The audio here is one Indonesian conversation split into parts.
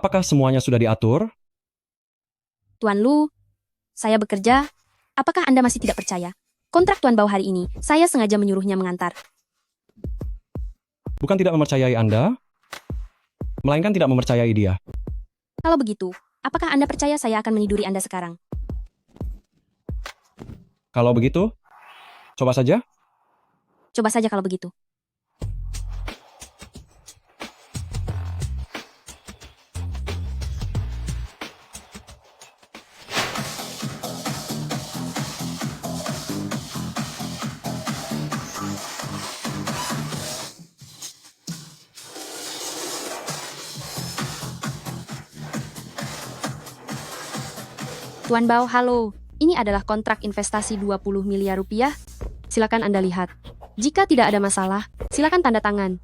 Apakah semuanya sudah diatur? Tuan Lu, saya bekerja. Apakah Anda masih tidak percaya? Kontrak Tuan Bao hari ini, saya sengaja menyuruhnya mengantar. Bukan tidak mempercayai Anda, melainkan tidak mempercayai dia. Kalau begitu, apakah Anda percaya saya akan meniduri Anda sekarang? Kalau begitu, coba saja. Coba saja kalau begitu. Tuan Bao, halo. Ini adalah kontrak investasi 20 miliar rupiah. Silakan Anda lihat. Jika tidak ada masalah, silakan tanda tangan.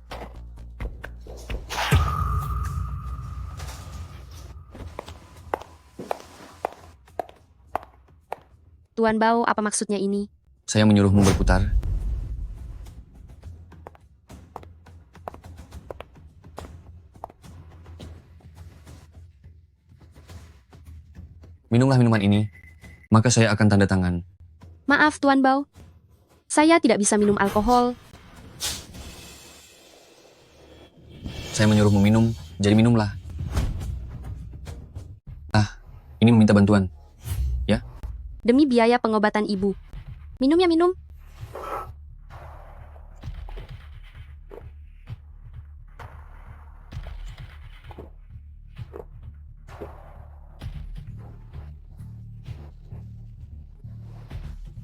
Tuan Bao, apa maksudnya ini? Saya menyuruhmu berputar. Minumlah minuman ini, maka saya akan tanda tangan. Maaf, Tuan Bao. Saya tidak bisa minum alkohol. Saya menyuruhmu minum, jadi minumlah. Ini meminta bantuan. Demi biaya pengobatan ibu. Minum ya, minum.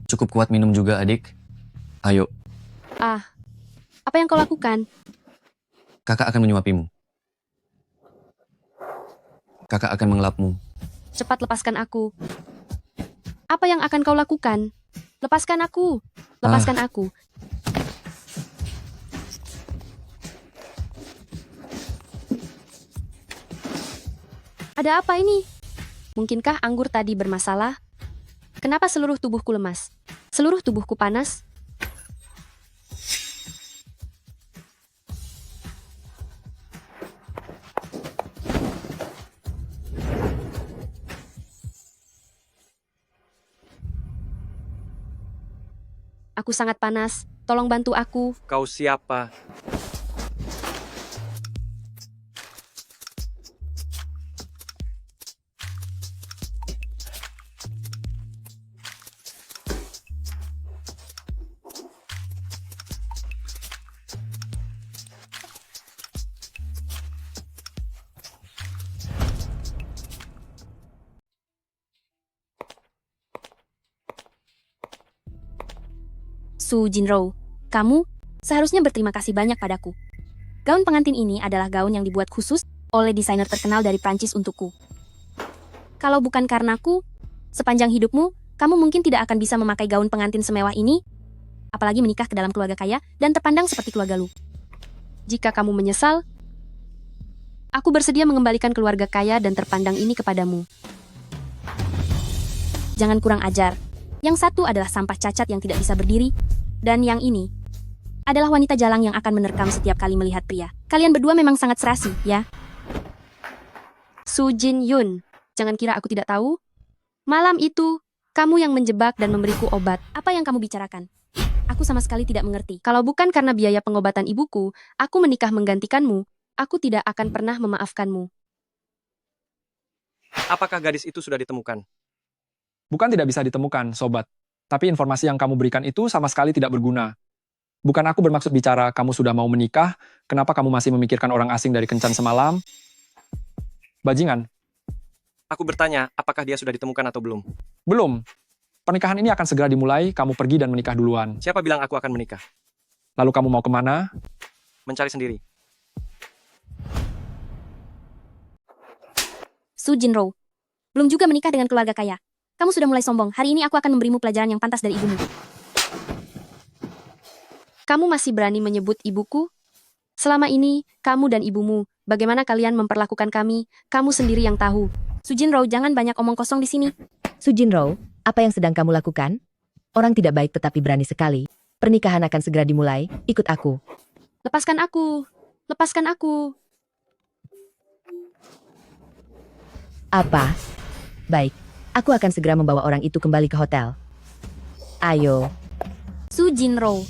Cukup kuat minum juga, adik. Ayo, Apa yang kau lakukan? kakak akan menyuapimu. Kakak akan mengelapmu. Cepat lepaskan aku. Apa yang akan kau lakukan? Lepaskan aku. Lepaskan aku. Ada apa ini? Mungkinkah anggur tadi bermasalah? Kenapa seluruh tubuhku lemas? Seluruh tubuhku panas? Aku sangat panas. Tolong bantu aku. Kau siapa? Su Jinro, kamu seharusnya berterima kasih banyak padaku. Gaun pengantin ini adalah gaun yang dibuat khusus oleh desainer terkenal dari Prancis untukku. Kalau bukan karenaku, sepanjang hidupmu, kamu mungkin tidak akan bisa memakai gaun pengantin semewah ini, apalagi menikah ke dalam keluarga kaya dan terpandang seperti keluarga Lu. Jika kamu menyesal, aku bersedia mengembalikan keluarga kaya dan terpandang ini kepadamu. Jangan kurang ajar. Yang satu adalah sampah cacat yang tidak bisa berdiri, dan yang ini adalah wanita jalang yang akan menerkam setiap kali melihat pria. Kalian berdua memang sangat serasi, ya? Su Jin Yun, jangan kira aku tidak tahu. Malam itu, kamu yang menjebak dan memberiku obat. Apa yang kamu bicarakan? Aku sama sekali tidak mengerti. Kalau bukan karena biaya pengobatan ibuku, aku menikah menggantikanmu, aku tidak akan pernah memaafkanmu. Apakah gadis itu sudah ditemukan? Bukan tidak bisa ditemukan, sobat. Tapi informasi yang kamu berikan itu sama sekali tidak berguna. Bukan aku bermaksud bicara kamu sudah mau menikah, kenapa kamu masih memikirkan orang asing dari kencan semalam? Bajingan, Aku bertanya, apakah dia sudah ditemukan atau belum? belum. Pernikahan ini akan segera dimulai, kamu pergi dan menikah duluan. Siapa bilang aku akan menikah? Lalu kamu mau kemana? Mencari sendiri. Su Jinro, belum juga menikah dengan keluarga kaya. Kamu sudah mulai sombong. Hari ini aku akan memberimu pelajaran yang pantas dari ibumu. Kamu masih berani menyebut ibuku? Selama ini, kamu dan ibumu, bagaimana kalian memperlakukan kami, kamu sendiri yang tahu. Su Jinro, jangan banyak omong kosong di sini. Su Jinro, apa yang sedang kamu lakukan? Orang tidak baik tetapi berani sekali. Pernikahan akan segera dimulai, ikut aku. Lepaskan aku. Lepaskan aku. Apa? Baik, aku akan segera membawa orang itu kembali ke hotel. Ayo, Su Jinro,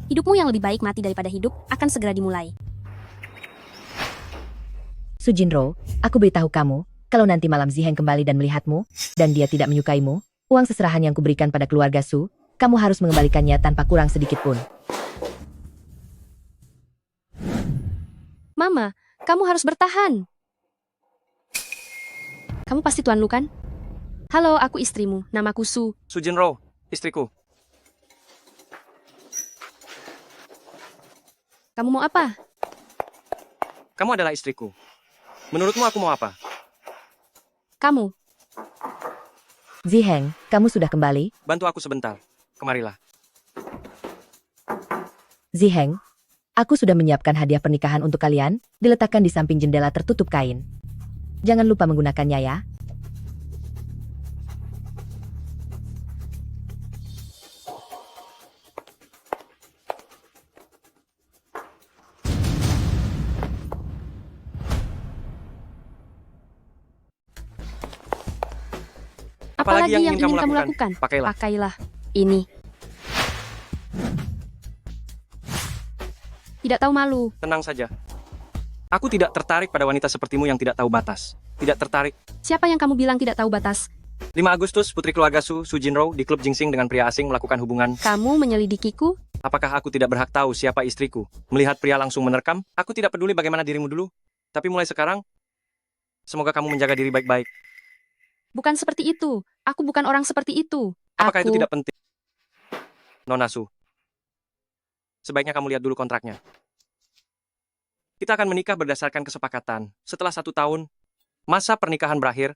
hidupmu yang lebih baik mati daripada hidup akan segera dimulai. Sujinro, aku beritahu kamu, kalau nanti malam Ziheng kembali dan melihatmu, dan dia tidak menyukaimu, uang seserahan yang kuberikan pada keluarga Su, kamu harus mengembalikannya tanpa kurang sedikit pun. Mama, kamu harus bertahan. Kamu pasti Tuan Lu kan? Halo, aku istrimu. Namaku Su. Su Jinro, istriku. Kamu mau apa? Kamu adalah istriku. Menurutmu aku mau apa? Kamu. Ziheng, kamu sudah kembali? Bantu aku sebentar. Kemarilah. Ziheng, aku sudah menyiapkan hadiah pernikahan untuk kalian, diletakkan di samping jendela tertutup kain. Jangan lupa menggunakannya ya. Apalagi yang ingin kamu lakukan? Pakailah. Pakailah. Ini. Tidak tahu malu. Tenang saja. Aku tidak tertarik pada wanita sepertimu yang tidak tahu batas. Tidak tertarik. Siapa yang kamu bilang tidak tahu batas? 5 Agustus, putri keluarga Su Jinro, di klub Jingsing dengan pria asing melakukan hubungan. Kamu menyelidikiku? Apakah aku tidak berhak tahu siapa istriku? Melihat pria langsung menerkam? Aku tidak peduli bagaimana dirimu dulu. Tapi mulai sekarang, semoga kamu menjaga diri baik-baik. Bukan seperti itu. Aku bukan orang seperti itu. Apakah Aku... itu tidak penting? Nona Su, sebaiknya kamu lihat dulu kontraknya. Kita akan menikah berdasarkan kesepakatan. Setelah 1 tahun, masa pernikahan berakhir,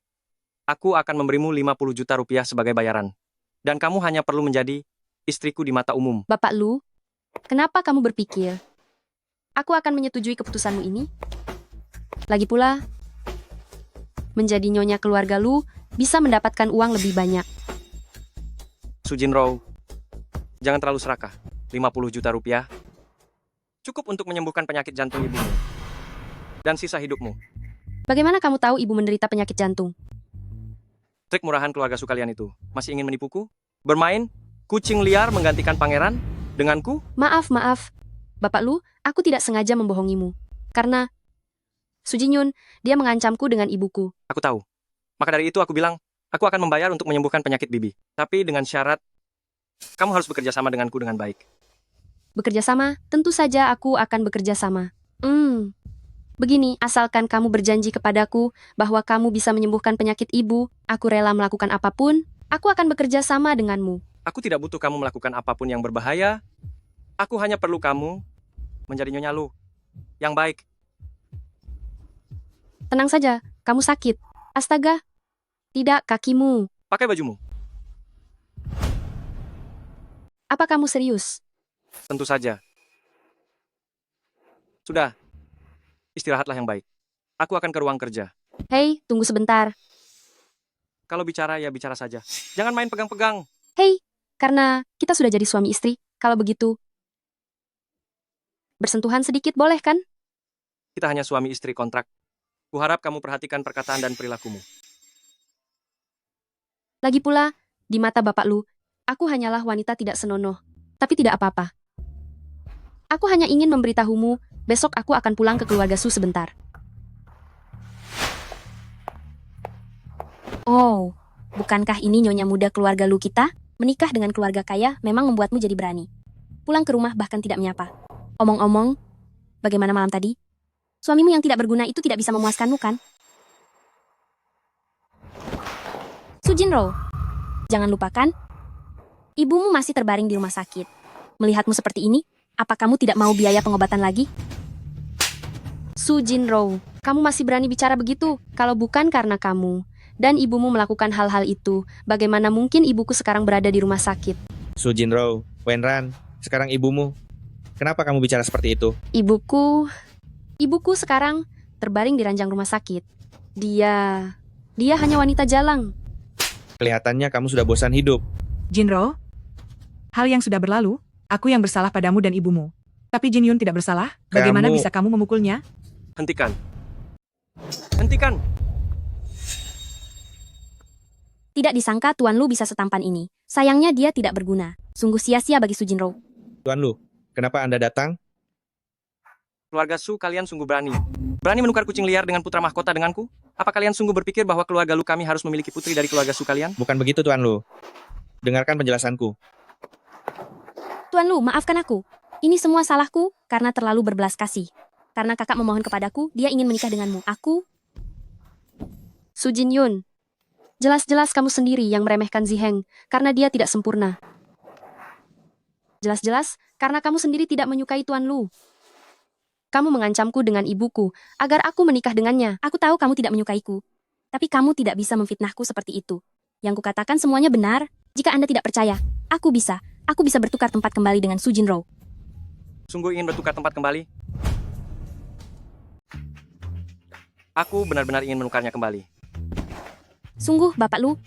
aku akan memberimu 50 juta rupiah sebagai bayaran. Dan kamu hanya perlu menjadi istriku di mata umum. Bapak Lu, kenapa kamu berpikir aku akan menyetujui keputusanmu ini? Lagi pula, menjadi nyonya keluarga Lu bisa mendapatkan uang lebih banyak. Su Jinro, jangan terlalu serakah. 50 juta rupiah cukup untuk menyembuhkan penyakit jantung ibumu dan sisa hidupmu. Bagaimana kamu tahu ibu menderita penyakit jantung? Trik murahan keluarga Su kalian itu. Masih ingin menipuku? Bermain? Kucing liar menggantikan pangeran? Denganku? Maaf. Bapak Lu, aku tidak sengaja membohongimu. Karena Su Jinyun, dia mengancamku dengan ibuku. Aku tahu. Maka dari itu aku bilang, aku akan membayar untuk menyembuhkan penyakit bibi. Tapi dengan syarat, kamu harus bekerja sama denganku dengan baik. Bekerja sama? Tentu saja aku akan bekerja sama. Begini, asalkan kamu berjanji kepadaku bahwa kamu bisa menyembuhkan penyakit ibu, aku rela melakukan apapun, aku akan bekerja sama denganmu. Aku tidak butuh kamu melakukan apapun yang berbahaya. Aku hanya perlu kamu menjadi nyonya Lu yang baik. Tenang saja, kamu sakit. Astaga, tidak kakimu. Pakai bajumu. Apa kamu serius? Tentu saja. Sudah. Istirahatlah yang baik. Aku akan ke ruang kerja. Hei, tunggu sebentar. Kalau bicara, ya bicara saja. Jangan main pegang-pegang. Hei, karena kita sudah jadi suami istri, kalau begitu, bersentuhan sedikit boleh kan? Kita hanya suami istri kontrak. Kuharap kamu perhatikan perkataan dan perilakumu. Lagi pula, di mata Bapak Lu, aku hanyalah wanita tidak senonoh. Tapi tidak apa-apa. Aku hanya ingin memberitahumu, besok aku akan pulang ke keluarga Su sebentar. Oh, bukankah ini nyonya muda keluarga Lu kita? Menikah dengan keluarga kaya memang membuatmu jadi berani. Pulang ke rumah bahkan tidak menyapa. Omong-omong, bagaimana malam tadi? Suamimu yang tidak berguna itu tidak bisa memuaskanmu kan? Su Jinro, jangan lupakan, ibumu masih terbaring di rumah sakit. Melihatmu seperti ini, apa kamu tidak mau biaya pengobatan lagi? Su Jinro, kamu masih berani bicara begitu? Kalau bukan karena kamu dan ibumu melakukan hal-hal itu, bagaimana mungkin ibuku sekarang berada di rumah sakit? Su Jinro, Wenran, sekarang ibumu. Kenapa kamu bicara seperti itu? Ibuku sekarang terbaring di ranjang rumah sakit. Dia hanya wanita jalang. Kelihatannya kamu sudah bosan hidup. Jinro, hal yang sudah berlalu, aku yang bersalah padamu dan ibumu. Tapi Jin Yun tidak bersalah, bagaimana bisa kamu memukulnya? Hentikan. Hentikan. Tidak disangka Tuan Lu bisa setampan ini. Sayangnya dia tidak berguna. Sungguh sia-sia bagi Su Jinro. Tuan Lu, kenapa Anda datang? Keluarga Su, kalian sungguh berani. Berani menukar kucing liar dengan putra mahkota denganku? Apa kalian sungguh berpikir bahwa keluarga Lu kami harus memiliki putri dari keluarga Su kalian? Bukan begitu, Tuan Lu. Dengarkan penjelasanku. Tuan Lu, maafkan aku. Ini semua salahku karena terlalu berbelas kasih. Karena kakak memohon kepadaku, dia ingin menikah denganmu. Aku... Su Jin Yun. Jelas-jelas kamu sendiri yang meremehkan Ziheng karena dia tidak sempurna. Jelas-jelas karena kamu sendiri tidak menyukai Tuan Lu. Kamu mengancamku dengan ibuku agar aku menikah dengannya. Aku tahu kamu tidak menyukaiku. Tapi kamu tidak bisa memfitnahku seperti itu. Yang kukatakan semuanya benar. Jika Anda tidak percaya, aku bisa bertukar tempat kembali dengan Su Jinro. Sungguh ingin bertukar tempat kembali? Aku benar-benar ingin menukarnya kembali. Sungguh, Bapak Lu.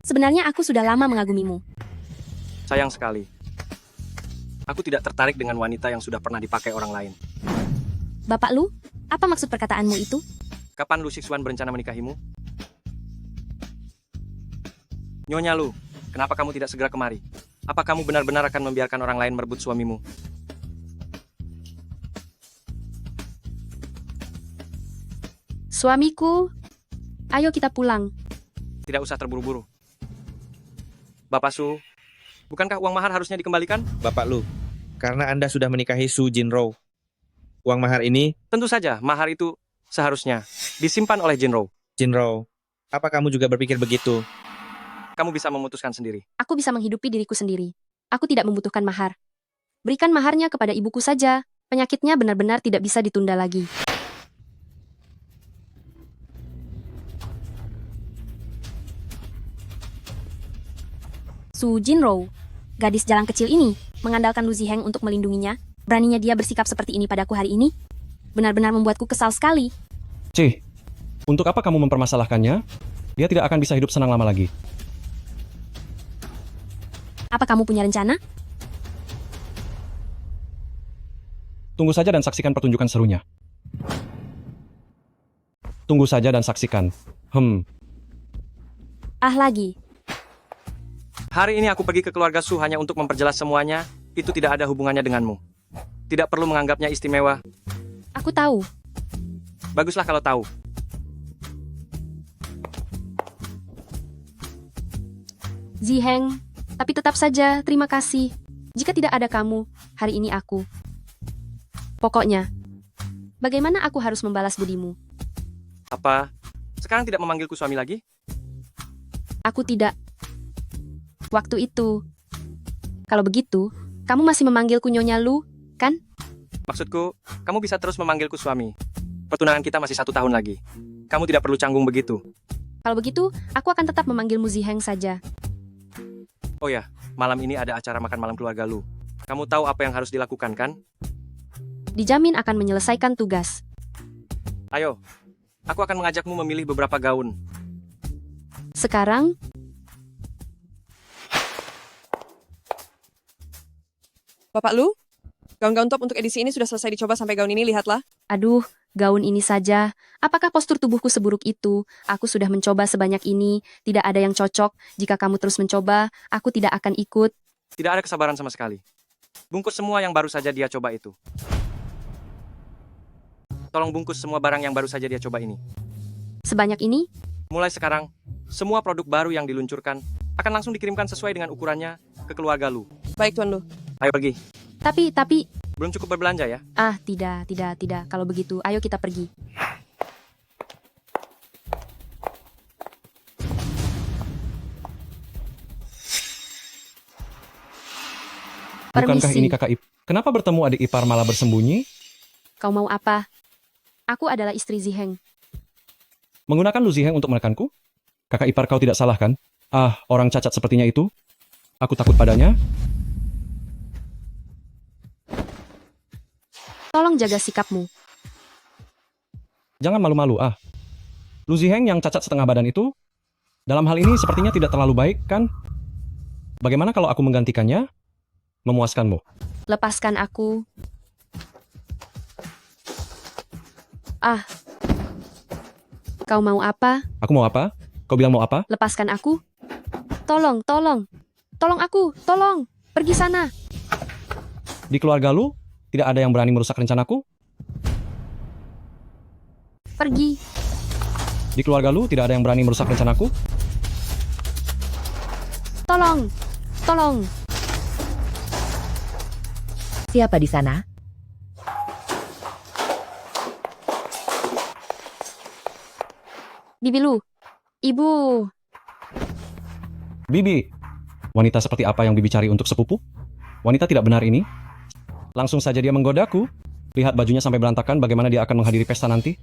Sebenarnya aku sudah lama mengagumimu. Sayang sekali. Aku tidak tertarik dengan wanita yang sudah pernah dipakai orang lain. Bapak Lu, apa maksud perkataanmu itu? Kapan Lu Shixuan berencana menikahimu? Nyonya Lu, kenapa kamu tidak segera kemari? Apa kamu benar-benar akan membiarkan orang lain merebut suamimu? Suamiku, ayo kita pulang. Tidak usah terburu-buru. Bapak Su, bukankah uang mahar harusnya dikembalikan? Bapak Lu, karena Anda sudah menikahi Su Jinro. Uang mahar ini, Tentu saja, mahar itu seharusnya disimpan oleh Jinro. Jinro, apa kamu juga berpikir begitu? Kamu bisa memutuskan sendiri. Aku bisa menghidupi diriku sendiri. Aku tidak membutuhkan mahar. Berikan maharnya kepada ibuku saja. Penyakitnya benar-benar tidak bisa ditunda lagi. Su Jinro, gadis jalan kecil ini, mengandalkan Lu Ziheng untuk melindunginya. Beraninya dia bersikap seperti ini padaku hari ini. Benar-benar membuatku kesal sekali. C. Untuk apa kamu mempermasalahkannya? Dia tidak akan bisa hidup senang lama lagi. Apa kamu punya rencana? Tunggu saja dan saksikan pertunjukan serunya. Tunggu saja dan saksikan. Ah lagi. Hari ini aku pergi ke keluarga Su hanya untuk memperjelas semuanya. Itu tidak ada hubungannya denganmu. Tidak perlu menganggapnya istimewa. Aku tahu. Baguslah kalau tahu. Ziheng, tapi tetap saja terima kasih. Jika tidak ada kamu, hari ini aku. Pokoknya, bagaimana aku harus membalas budimu? Apa? Sekarang tidak memanggilku suami lagi? Aku tidak. Waktu itu. Kalau begitu, kamu masih memanggilku Nyonya Lu, kan? Maksudku, kamu bisa terus memanggilku suami. Pertunangan kita masih 1 tahun lagi. Kamu tidak perlu canggung begitu. Kalau begitu, aku akan tetap memanggilmu Ziheng saja. Oh ya, malam ini ada acara makan malam keluarga Lu. Kamu tahu apa yang harus dilakukan, kan? Dijamin akan menyelesaikan tugas. Ayo, aku akan mengajakmu memilih beberapa gaun. Sekarang, Bapak Lu, gaun-gaun top untuk edisi ini sudah selesai dicoba sampai gaun ini, lihatlah. aduh, gaun ini saja. Apakah postur tubuhku seburuk itu? Aku sudah mencoba sebanyak ini, tidak ada yang cocok. Jika kamu terus mencoba, aku tidak akan ikut. Tidak ada kesabaran sama sekali. Bungkus semua yang baru saja dia coba itu. Tolong bungkus semua barang yang baru saja dia coba ini. Sebanyak ini? Mulai sekarang, semua produk baru yang diluncurkan akan langsung dikirimkan sesuai dengan ukurannya ke keluarga Lu. Baik, Tuan Lu. Ayo pergi. Tapi, Belum cukup berbelanja ya? tidak. Kalau begitu, ayo kita pergi. Bukankah Permisi, ini kakak ipar? Kenapa bertemu adik ipar malah bersembunyi? kau mau apa? Aku adalah istri Ziheng. Menggunakan Lu Ziheng untuk menekanku? Kakak ipar kau tidak salah kan? Ah, orang cacat sepertinya itu. Aku takut padanya. Tolong jaga sikapmu. Jangan malu-malu, ah. Lu Ziheng yang cacat setengah badan itu, dalam hal ini sepertinya tidak terlalu baik, kan? Bagaimana kalau aku menggantikannya? Memuaskanmu. Lepaskan aku. Kau mau apa? Aku mau apa? Kau bilang mau apa? Lepaskan aku. Tolong, tolong. Tolong aku, tolong. Pergi sana. Di keluarga lu, tidak ada yang berani merusak rencanaku? Pergi. Di keluarga lu, tidak ada yang berani merusak rencanaku? Tolong. Tolong. Siapa di sana? Bibi Lu. Ibu. Bibi, wanita seperti apa yang Bibi cari untuk sepupu? Wanita tidak benar ini. Langsung saja dia menggodaku. Lihat bajunya sampai berantakan, bagaimana dia akan menghadiri pesta nanti?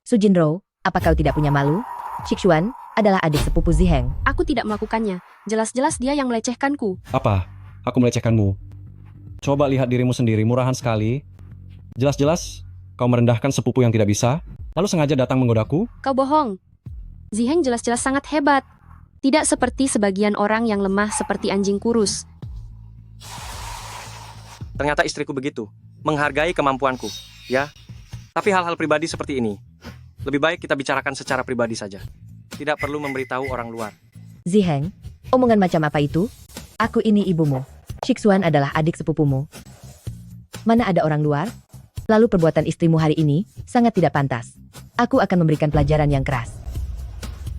Su Jinro, apa kau tidak punya malu? Shixuan adalah adik sepupu Ziheng. Aku tidak melakukannya. Jelas-jelas dia yang melecehkanku. Apa? Aku melecehkanmu. Coba lihat dirimu sendiri, murahan sekali. Jelas-jelas, kau merendahkan sepupu yang tidak bisa, lalu sengaja datang menggodaku. Kau bohong. Ziheng jelas-jelas sangat hebat. Tidak seperti sebagian orang yang lemah seperti anjing kurus. Ternyata istriku begitu, menghargai kemampuanku, ya. Tapi hal-hal pribadi seperti ini, lebih baik kita bicarakan secara pribadi saja. Tidak perlu memberitahu orang luar. Ziheng, omongan macam apa itu? Aku ini ibumu. Shixuan adalah adik sepupumu. Mana ada orang luar? Lalu perbuatan istrimu hari ini sangat tidak pantas. Aku akan memberikan pelajaran yang keras.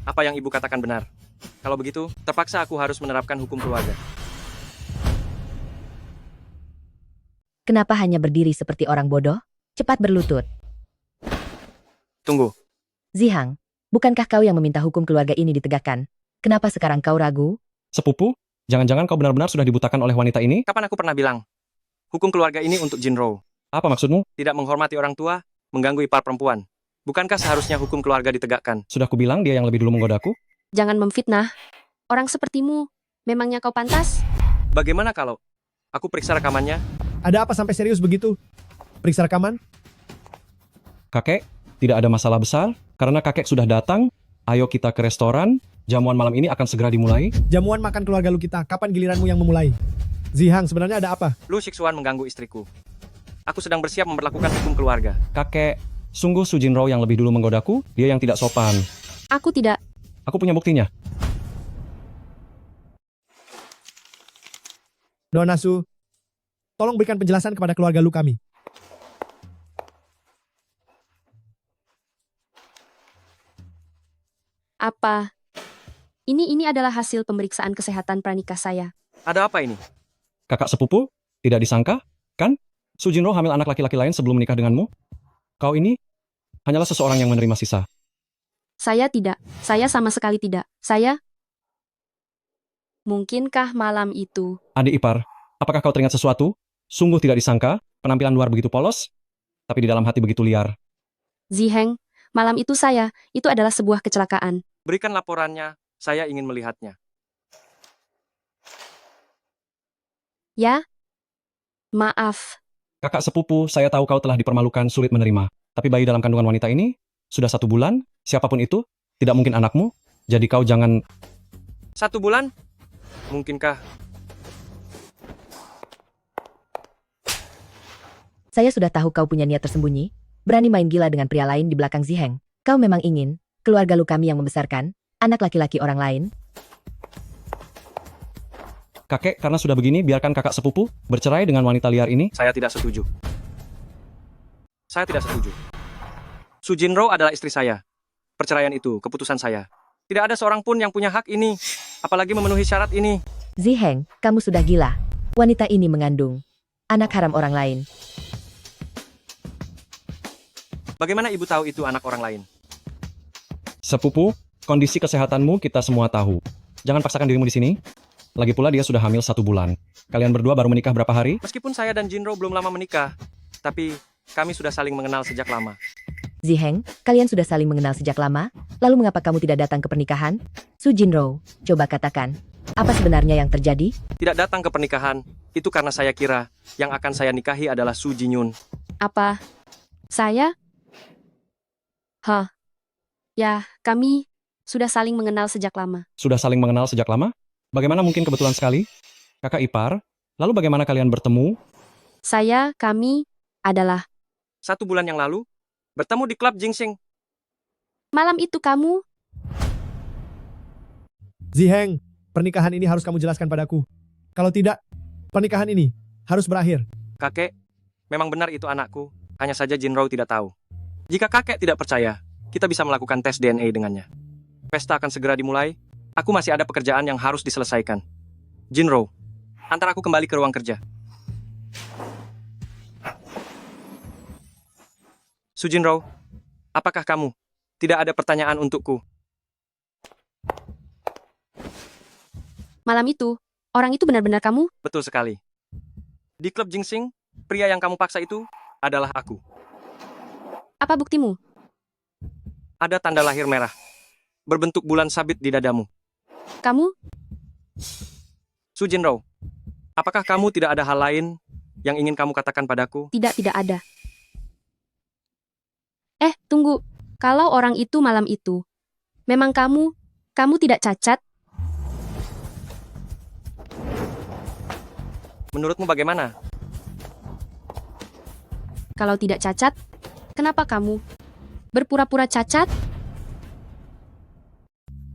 Apa yang ibu katakan benar. Kalau begitu, terpaksa aku harus menerapkan hukum keluarga. Kenapa hanya berdiri seperti orang bodoh? Cepat berlutut. Tunggu, Zihang, bukankah kau yang meminta hukum keluarga ini ditegakkan? Kenapa sekarang kau ragu? Sepupu, jangan-jangan kau benar-benar sudah dibutakan oleh wanita ini? kapan aku pernah bilang? Hukum keluarga ini untuk Jinro. Apa maksudmu? Tidak menghormati orang tua, mengganggu ipar perempuan. Bukankah seharusnya hukum keluarga ditegakkan? Sudah kubilang dia yang lebih dulu menggodaku? Jangan memfitnah. Orang sepertimu, memangnya kau pantas? Bagaimana kalau aku periksa rekamannya? Ada apa sampai serius begitu? Periksa rekaman? Kakek, tidak ada masalah besar, karena kakek sudah datang. Ayo kita ke restoran, jamuan malam ini akan segera dimulai. Jamuan makan keluarga lu kita, kapan giliranmu yang memulai? Zihang, sebenarnya ada apa? Lu Shixuan mengganggu istriku. Aku sedang bersiap memperlakukan hukum keluarga. Kakek, sungguh Su Jinro yang lebih dulu menggodaku, dia yang tidak sopan. Aku tidak. Aku punya buktinya. Nona Su, tolong berikan penjelasan kepada keluarga lu kami. Apa? Ini adalah hasil pemeriksaan kesehatan pranikah saya. Ada apa ini? Kakak sepupu, tidak disangka, kan? Su Jinro hamil anak laki-laki lain sebelum menikah denganmu. Kau ini hanyalah seseorang yang menerima sisa. Saya tidak. Saya sama sekali tidak. Saya... Mungkinkah malam itu... Adik ipar, apakah kau teringat sesuatu? Sungguh tidak disangka, penampilan luar begitu polos, tapi di dalam hati begitu liar. Ziheng, malam itu itu adalah sebuah kecelakaan. Berikan laporannya, saya ingin melihatnya. Ya? Maaf. Kakak sepupu, saya tahu kau telah dipermalukan, sulit menerima. Tapi bayi dalam kandungan wanita ini, sudah 1 bulan, siapapun itu, tidak mungkin anakmu, jadi kau jangan... 1 bulan? Mungkinkah? Saya sudah tahu kau punya niat tersembunyi, berani main gila dengan pria lain di belakang Ziheng. Kau memang ingin, keluarga lu kami yang membesarkan, anak laki-laki orang lain. Kakek, karena sudah begini, biarkan kakak sepupu bercerai dengan wanita liar ini. Saya tidak setuju. Saya tidak setuju. Su Jinro adalah istri saya. Perceraian itu keputusan saya. Tidak ada seorang pun yang punya hak ini, apalagi memenuhi syarat ini. Ziheng, kamu sudah gila. Wanita ini mengandung anak haram orang lain. Bagaimana ibu tahu itu anak orang lain? Sepupu, kondisi kesehatanmu kita semua tahu. Jangan paksakan dirimu di sini. Lagi pula dia sudah hamil 1 bulan. Kalian berdua baru menikah berapa hari? Meskipun saya dan Jinro belum lama menikah, tapi kami sudah saling mengenal sejak lama. Ziheng, kalian sudah saling mengenal sejak lama, lalu mengapa kamu tidak datang ke pernikahan? Su Jinro, coba katakan, apa sebenarnya yang terjadi? Tidak datang ke pernikahan, itu karena saya kira yang akan saya nikahi adalah Su Jinyun. Apa? Saya? Hah? Ya, kami sudah saling mengenal sejak lama. Sudah saling mengenal sejak lama? Bagaimana mungkin kebetulan sekali? Kakak ipar, lalu bagaimana kalian bertemu? Kami adalah... 1 bulan yang lalu, bertemu di klub Jingsing. Malam itu kamu, Ziheng, pernikahan ini harus kamu jelaskan padaku. Kalau tidak, pernikahan ini harus berakhir. Kakek, memang benar itu anakku. Hanya saja Jinro tidak tahu. Jika kakek tidak percaya, kita bisa melakukan tes DNA dengannya. Pesta akan segera dimulai. Aku masih ada pekerjaan yang harus diselesaikan. Jinro, antar aku kembali ke ruang kerja. Sujinro, apakah kamu tidak ada pertanyaan untukku? malam itu, orang itu benar-benar kamu? Betul sekali. Di klub Jingsing, pria yang kamu paksa itu adalah aku. Apa buktimu? Ada tanda lahir merah, berbentuk bulan sabit di dadamu. Kamu? Sujinro, apakah kamu tidak ada hal lain yang ingin kamu katakan padaku? Tidak ada. Tunggu. Kalau orang itu malam itu, memang kamu tidak cacat? Menurutmu bagaimana? Kalau tidak cacat, kenapa kamu berpura-pura cacat?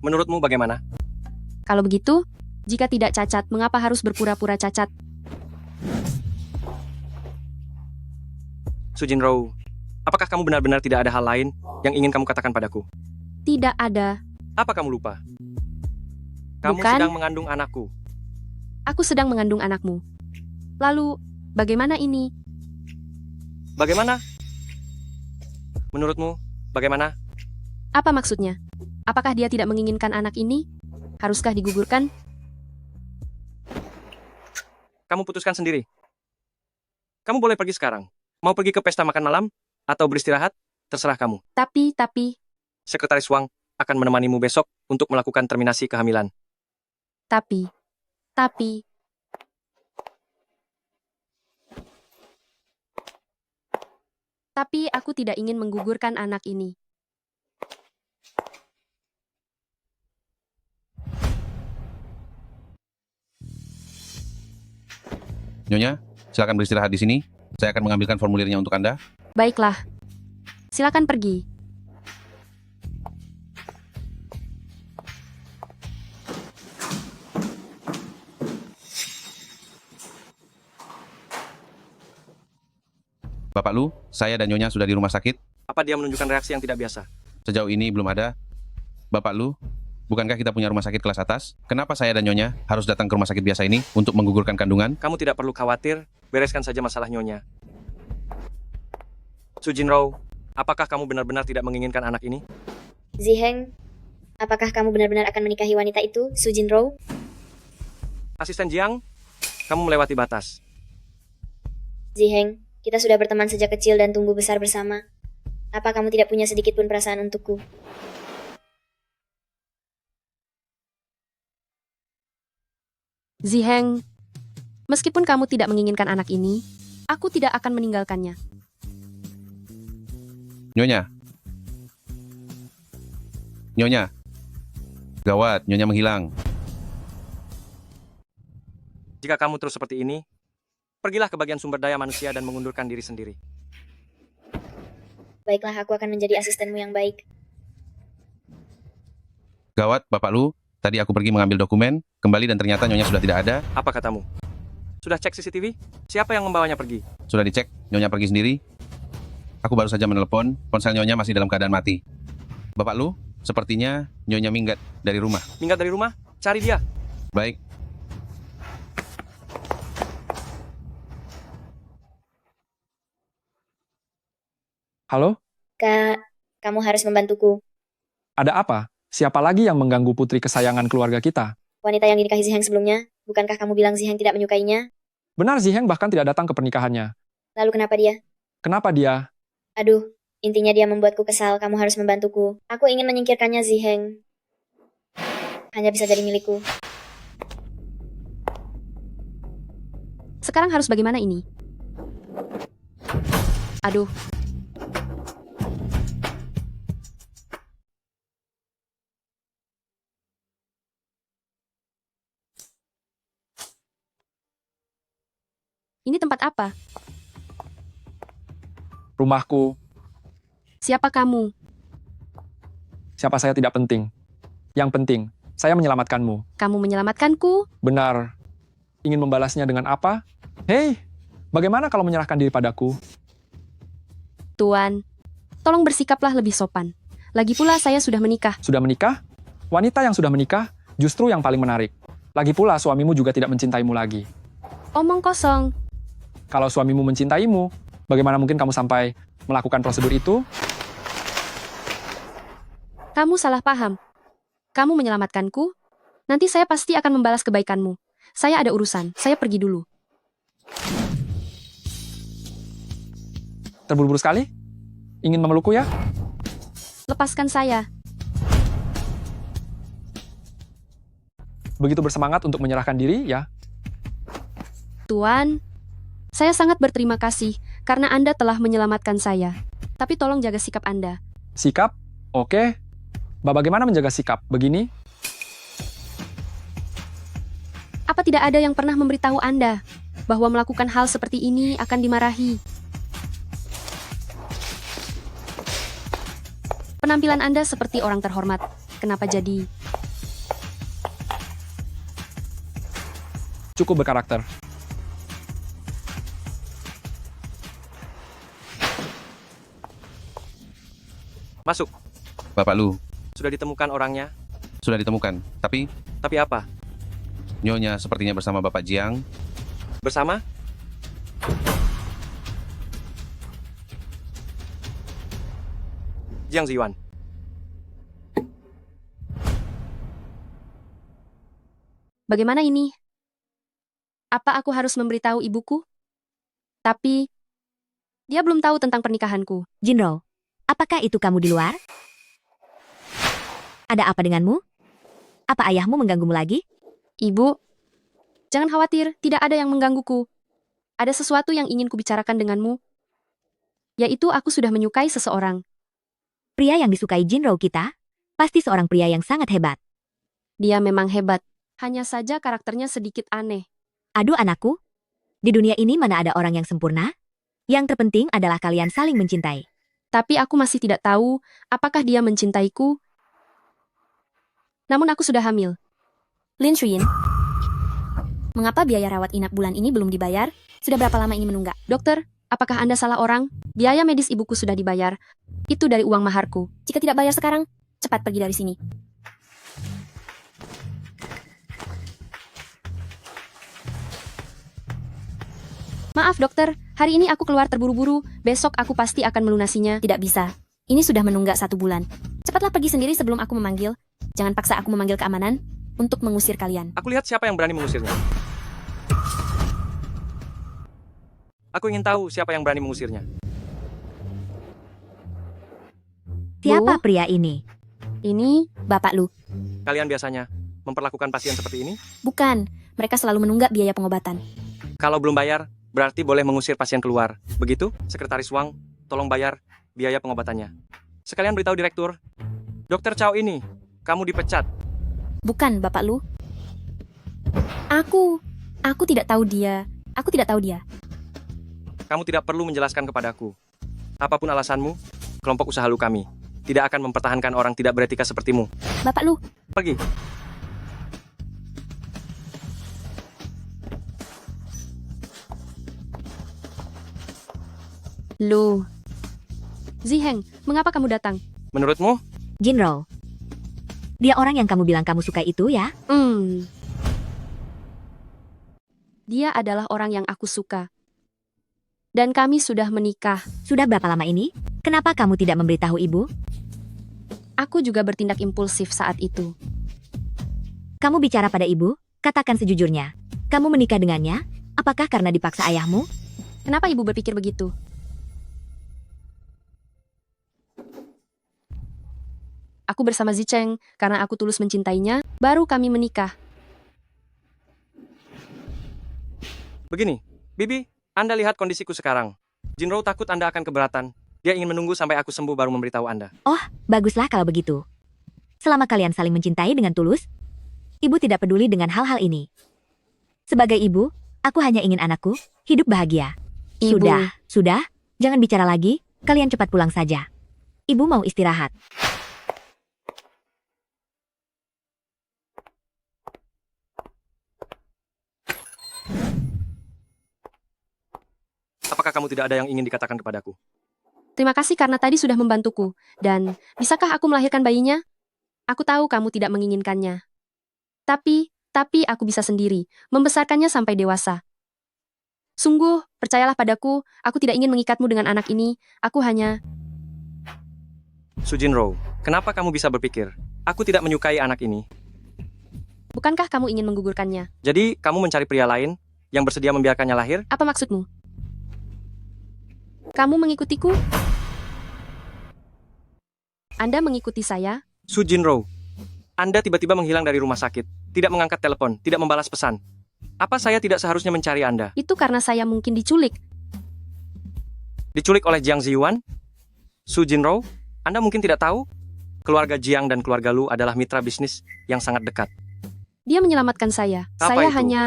Menurutmu bagaimana? Kalau begitu, jika tidak cacat, mengapa harus berpura-pura cacat? Sujinro, apakah kamu benar-benar tidak ada hal lain yang ingin kamu katakan padaku? Tidak ada. Apa kamu lupa? Kamu Bukan. sedang mengandung anakku. Aku sedang mengandung anakmu. Lalu, bagaimana ini? Bagaimana? Menurutmu, bagaimana? Apa maksudnya? Apakah dia tidak menginginkan anak ini? Haruskah digugurkan? Kamu putuskan sendiri. Kamu boleh pergi sekarang. Mau pergi ke pesta makan malam? Atau beristirahat? Terserah kamu. Tapi, Sekretaris Wang akan menemanimu besok untuk melakukan terminasi kehamilan. tapi, aku tidak ingin menggugurkan anak ini. Nyonya, silakan beristirahat di sini. Saya akan mengambilkan formulirnya untuk Anda. Baiklah. Silakan pergi. Bapak Lu, saya dan Nyonya sudah di rumah sakit. Apa dia menunjukkan reaksi yang tidak biasa? Sejauh ini belum ada. Bapak Lu, bukankah kita punya rumah sakit kelas atas? Kenapa saya dan Nyonya harus datang ke rumah sakit biasa ini untuk menggugurkan kandungan? Kamu tidak perlu khawatir, bereskan saja masalah Nyonya. Sujinro, apakah kamu benar-benar tidak menginginkan anak ini? Ziheng, apakah kamu benar-benar akan menikahi wanita itu, Sujinro? Asisten Jiang, kamu melewati batas. Ziheng, kita sudah berteman sejak kecil dan tumbuh besar bersama. Apa kamu tidak punya sedikit pun perasaan untukku? Ziheng, meskipun kamu tidak menginginkan anak ini, aku tidak akan meninggalkannya. Nyonya. Nyonya. Gawat, Nyonya menghilang. Jika kamu terus seperti ini, pergilah ke bagian sumber daya manusia dan mengundurkan diri sendiri. Baiklah, aku akan menjadi asistenmu yang baik. Gawat, Bapak Lu. Tadi aku pergi mengambil dokumen, kembali dan ternyata Nyonya sudah tidak ada. Apa katamu? Sudah cek CCTV? Siapa yang membawanya pergi? Sudah dicek, Nyonya pergi sendiri. Aku baru saja menelepon, ponsel Nyonya masih dalam keadaan mati. Bapak Lu, sepertinya Nyonya minggat dari rumah. Minggat dari rumah? Cari dia. Baik. Halo? Kak, kamu harus membantuku. Ada apa? Siapa lagi yang mengganggu putri kesayangan keluarga kita? Wanita yang dinikahi Ziheng sebelumnya, bukankah kamu bilang Ziheng tidak menyukainya? Benar, Ziheng bahkan tidak datang ke pernikahannya. Lalu kenapa dia? Kenapa dia? Aduh, intinya dia membuatku kesal, kamu harus membantuku. Aku ingin menyingkirkannya, Ziheng. Hanya bisa jadi milikku. Sekarang harus bagaimana ini? Aduh. Ini tempat apa? Rumahku. Siapa kamu? Siapa saya tidak penting. Yang penting, saya menyelamatkanmu. Kamu menyelamatkanku? Benar. Ingin membalasnya dengan apa? Hei, bagaimana kalau menyerahkan diri padaku? Tuan, tolong bersikaplah lebih sopan. Lagi pula saya sudah menikah. Sudah menikah? Wanita yang sudah menikah justru yang paling menarik. Lagi pula suamimu juga tidak mencintaimu lagi. Omong kosong. Kalau suamimu mencintaimu, bagaimana mungkin kamu sampai melakukan prosedur itu? Kamu salah paham. Kamu menyelamatkanku, nanti saya pasti akan membalas kebaikanmu. Saya ada urusan, saya pergi dulu. Terburu-buru sekali? Ingin memelukku ya? Lepaskan saya. Begitu bersemangat untuk menyerahkan diri, ya? Tuan, saya sangat berterima kasih karena Anda telah menyelamatkan saya. Tapi tolong jaga sikap Anda. Sikap? Oke. Bagaimana menjaga sikap? Begini? Apa tidak ada yang pernah memberitahu Anda bahwa melakukan hal seperti ini akan dimarahi? Penampilan Anda seperti orang terhormat. Kenapa jadi? Cukup berkarakter. Masuk. Bapak Lu, Sudah ditemukan orangnya? sudah ditemukan. Tapi, Tapi apa? Nyonya sepertinya bersama Bapak Jiang. Bersama? Jiang Ziyuan. Bagaimana ini? Apa aku harus memberitahu ibuku? Tapi, dia belum tahu tentang pernikahanku. Jinro, apakah itu kamu di luar? Ada apa denganmu? Apa ayahmu mengganggumu lagi? Ibu, jangan khawatir, tidak ada yang menggangguku. Ada sesuatu yang ingin kubicarakan denganmu, yaitu aku sudah menyukai seseorang. Pria yang disukai Jinro kita, pasti seorang pria yang sangat hebat. Dia memang hebat, hanya saja karakternya sedikit aneh. Aduh anakku, di dunia ini mana ada orang yang sempurna? Yang terpenting adalah kalian saling mencintai. Tapi aku masih tidak tahu apakah dia mencintaiku. Namun aku sudah hamil. Lin Shuyin, mengapa biaya rawat inap bulan ini belum dibayar? Sudah berapa lama ini menunggak? Dokter, apakah Anda salah orang? Biaya medis ibuku sudah dibayar. Itu dari uang maharku. Jika tidak bayar sekarang, cepat pergi dari sini. Maaf dokter, hari ini aku keluar terburu-buru, besok aku pasti akan melunasinya. Tidak bisa. Ini sudah menunggak 1 bulan. Cepatlah pergi sendiri sebelum aku memanggil. Jangan paksa aku memanggil keamanan untuk mengusir kalian. Aku lihat siapa yang berani mengusirnya. Aku ingin tahu siapa yang berani mengusirnya. Siapa pria ini? Ini Bapak Lu. Kalian biasanya memperlakukan pasien seperti ini? Bukan, mereka selalu menunggak biaya pengobatan. Kalau belum bayar, berarti boleh mengusir pasien keluar. Begitu? Sekretaris Wang, tolong bayar biaya pengobatannya. Sekalian beritahu direktur, Dokter Chow ini, kamu dipecat. Bukan, Bapak Lu. Aku tidak tahu dia. Aku tidak tahu dia. Kamu tidak perlu menjelaskan kepadaku. Apapun alasanmu, kelompok usaha Lu kami tidak akan mempertahankan orang tidak beretika sepertimu. Bapak Lu, Pergi. Lu. Ziheng, mengapa kamu datang? Menurutmu? Jinro. Dia orang yang kamu bilang kamu suka itu ya? Dia adalah orang yang aku suka. Dan kami sudah menikah. Sudah berapa lama ini? Kenapa kamu tidak memberitahu ibu? Aku juga bertindak impulsif saat itu. Kamu bicara pada ibu? Katakan sejujurnya. Kamu menikah dengannya? Apakah karena dipaksa ayahmu? Kenapa ibu berpikir begitu? Aku bersama Zicheng karena aku tulus mencintainya, baru kami menikah. Begini, Bibi, Anda lihat kondisiku sekarang. Jinro takut Anda akan keberatan. Dia ingin menunggu sampai aku sembuh baru memberitahu Anda. Oh, baguslah kalau begitu. Selama kalian saling mencintai dengan tulus, ibu tidak peduli dengan hal-hal ini. Sebagai ibu, aku hanya ingin anakku hidup bahagia. Ibu. Sudah, jangan bicara lagi, kalian cepat pulang saja. Ibu mau istirahat. Apakah kamu tidak ada yang ingin dikatakan kepadaku? Terima kasih karena tadi sudah membantuku. Dan, bisakah aku melahirkan bayinya? Aku tahu kamu tidak menginginkannya. Tapi aku bisa sendiri, membesarkannya sampai dewasa. Sungguh, percayalah padaku, aku tidak ingin mengikatmu dengan anak ini, aku hanya... Su Jinro, kenapa kamu bisa berpikir, aku tidak menyukai anak ini? Bukankah kamu ingin menggugurkannya? Jadi, kamu mencari pria lain yang bersedia membiarkannya lahir? Apa maksudmu? Kamu mengikutiku? Anda mengikuti saya? Su Jinro, Anda tiba-tiba menghilang dari rumah sakit, tidak mengangkat telepon, tidak membalas pesan. Apa saya tidak seharusnya mencari Anda? Itu karena saya mungkin diculik. Diculik oleh Jiang Ziyuan? Su Jinro, Anda mungkin tidak tahu? Keluarga Jiang dan keluarga Lu adalah mitra bisnis yang sangat dekat. Dia menyelamatkan saya. Apa Saya itu? hanya...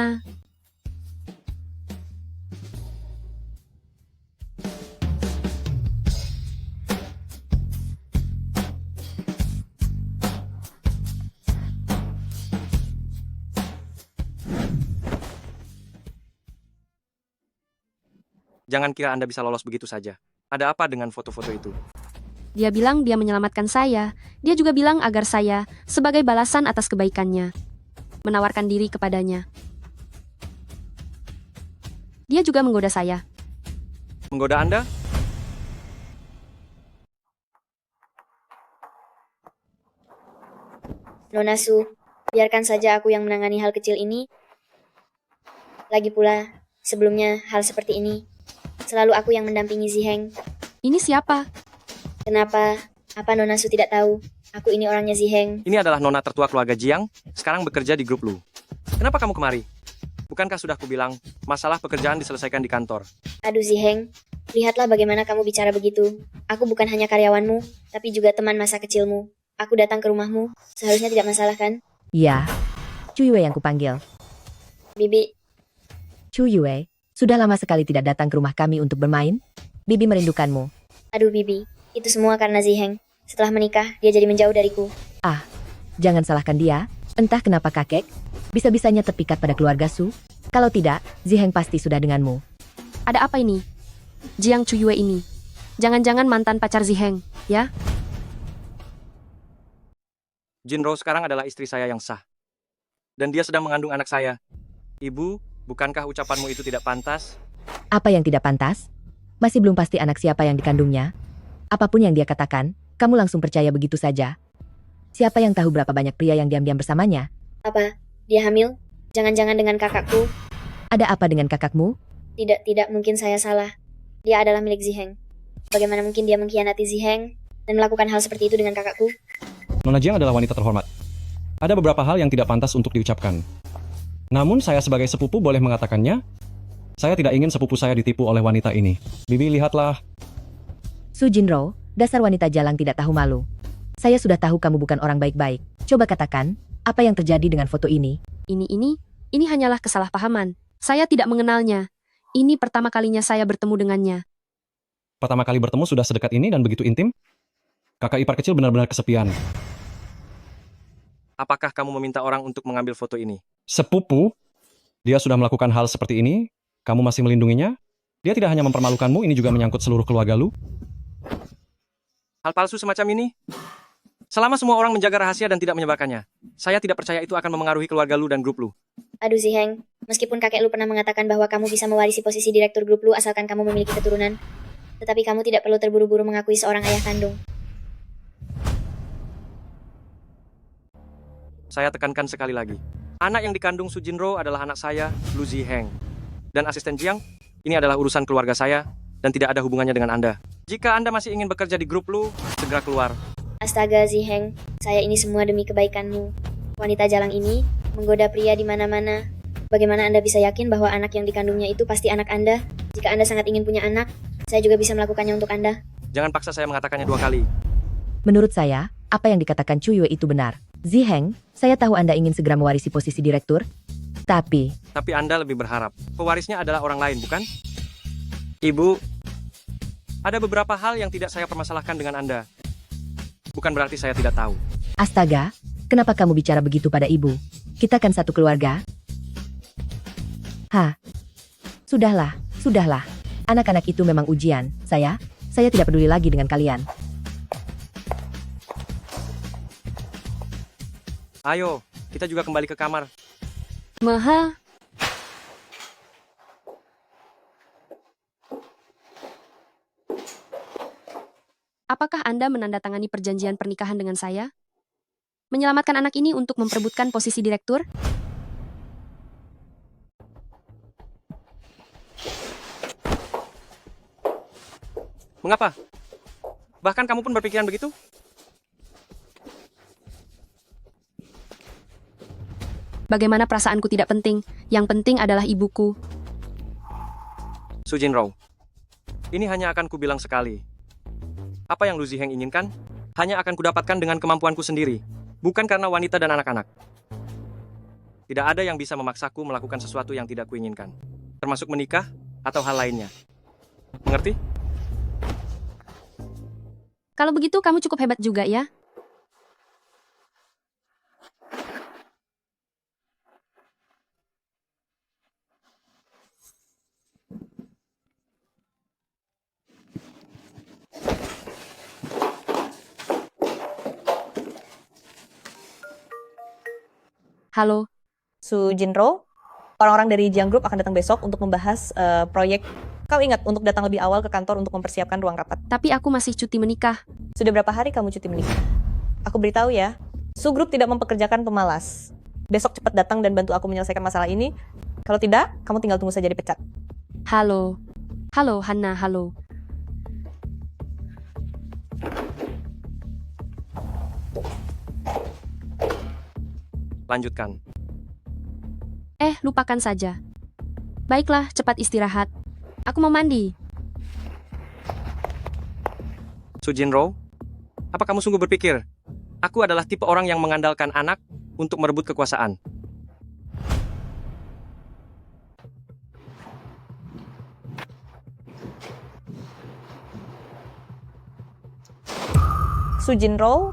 Jangan kira Anda bisa lolos begitu saja. Ada apa dengan foto-foto itu? Dia bilang dia menyelamatkan saya. Dia juga bilang agar saya, sebagai balasan atas kebaikannya, menawarkan diri kepadanya. Dia juga menggoda saya. Menggoda Anda? Nona Su, biarkan saja aku yang menangani hal kecil ini. Lagi pula, sebelumnya hal seperti ini, selalu aku yang mendampingi Ziheng. Ini siapa? Kenapa? Apa Nona Su tidak tahu? Aku ini orangnya Ziheng. Ini adalah nona tertua keluarga Jiang, sekarang bekerja di grup Lu. Kenapa kamu kemari? Bukankah sudah kubilang, masalah pekerjaan diselesaikan di kantor? Aduh Ziheng, lihatlah bagaimana kamu bicara begitu. Aku bukan hanya karyawanmu, tapi juga teman masa kecilmu. Aku datang ke rumahmu, seharusnya tidak masalah kan? Ya, Chu Yue yang kupanggil. Bibi, Chu Yue, sudah lama sekali tidak datang ke rumah kami untuk bermain. Bibi merindukanmu. aduh Bibi, itu semua karena Ziheng. Setelah menikah, dia jadi menjauh dariku. Ah, jangan salahkan dia. Entah kenapa kakek, bisa-bisanya terpikat pada keluarga Su. Kalau tidak, Ziheng pasti sudah denganmu. Ada apa ini? Jiang Chuyue ini. Jangan-jangan mantan pacar Ziheng, ya? Jinro sekarang adalah istri saya yang sah. Dan dia sedang mengandung anak saya. Ibu, bukankah ucapanmu itu tidak pantas? Apa yang tidak pantas? Masih belum pasti anak siapa yang dikandungnya. Apapun yang dia katakan, kamu langsung percaya begitu saja. Siapa yang tahu berapa banyak pria yang diam-diam bersamanya? Apa? Dia hamil? Jangan-jangan dengan kakakku? Ada apa dengan kakakmu? Tidak mungkin saya salah. Dia adalah milik Ziheng. Bagaimana mungkin dia mengkhianati Ziheng dan melakukan hal seperti itu dengan kakakku? Nona Jiang adalah wanita terhormat. Ada beberapa hal yang tidak pantas untuk diucapkan. Namun saya sebagai sepupu boleh mengatakannya. Saya tidak ingin sepupu saya ditipu oleh wanita ini. Bibi, lihatlah. Su Jinro, dasar wanita jalang tidak tahu malu. Saya sudah tahu kamu bukan orang baik-baik. Coba katakan, apa yang terjadi dengan foto ini? Ini hanyalah kesalahpahaman. Saya tidak mengenalnya. Ini pertama kalinya saya bertemu dengannya. Pertama kali bertemu sudah sedekat ini dan begitu intim? Kakak ipar kecil benar-benar kesepian. Apakah kamu meminta orang untuk mengambil foto ini? Sepupu? Dia sudah melakukan hal seperti ini? Kamu masih melindunginya? Dia tidak hanya mempermalukanmu, ini juga menyangkut seluruh keluarga Lu. Hal palsu semacam ini? Selama semua orang menjaga rahasia dan tidak menyebarkannya, saya tidak percaya itu akan memengaruhi keluarga Lu dan grup Lu. Aduh Ziheng, meskipun kakek lu pernah mengatakan bahwa kamu bisa mewarisi posisi direktur grup lu asalkan kamu memiliki keturunan, tetapi kamu tidak perlu terburu-buru mengakui seorang ayah kandung. Saya tekankan sekali lagi. Anak yang dikandung Su Jinro adalah anak saya, Lu Ziheng. Dan asisten Jiang, ini adalah urusan keluarga saya dan tidak ada hubungannya dengan Anda. Jika Anda masih ingin bekerja di grup Lu, segera keluar. Astaga Ziheng, saya ini semua demi kebaikanmu. Wanita jalang ini menggoda pria di mana-mana. Bagaimana Anda bisa yakin bahwa anak yang dikandungnya itu pasti anak Anda? Jika Anda sangat ingin punya anak, saya juga bisa melakukannya untuk Anda. Jangan paksa saya mengatakannya 2 kali. Menurut saya, apa yang dikatakan Chu Yue itu benar. Ziheng, saya tahu Anda ingin segera mewarisi posisi direktur. Tapi Anda lebih berharap pewarisnya adalah orang lain, bukan? Ibu, ada beberapa hal yang tidak saya permasalahkan dengan Anda. Bukan berarti saya tidak tahu. astaga, kenapa kamu bicara begitu pada ibu? Kita kan satu keluarga. Sudahlah. Anak-anak itu memang ujian. Saya tidak peduli lagi dengan kalian. Ayo, kita juga kembali ke kamar. Maha, apakah Anda menandatangani perjanjian pernikahan dengan saya? Menyelamatkan anak ini untuk memperebutkan posisi direktur? Mengapa? Bahkan kamu pun berpikiran begitu? Bagaimana perasaanku tidak penting, yang penting adalah ibuku. Su Jinro, ini hanya akan kubilang sekali. Apa yang Lu Ziheng inginkan, hanya akan kudapatkan dengan kemampuanku sendiri, bukan karena wanita dan anak-anak. Tidak ada yang bisa memaksaku melakukan sesuatu yang tidak kuinginkan, termasuk menikah atau hal lainnya. Mengerti? Kalau begitu kamu cukup hebat juga ya. Halo, Su Jinro, orang-orang dari Jiang Group akan datang besok untuk membahas proyek. Kau ingat untuk datang lebih awal ke kantor untuk mempersiapkan ruang rapat. tapi aku masih cuti menikah. Sudah berapa hari kamu cuti menikah? Aku beritahu ya, Su Group tidak mempekerjakan pemalas. Besok cepat datang dan bantu aku menyelesaikan masalah ini. Kalau tidak, kamu tinggal tunggu saja dipecat. Halo, halo Hana, halo. Lanjutkan. Lupakan saja. Baiklah, cepat istirahat. Aku mau mandi. Su Jinro, apa kamu sungguh berpikir, aku adalah tipe orang yang mengandalkan anak untuk merebut kekuasaan? Su Jinro,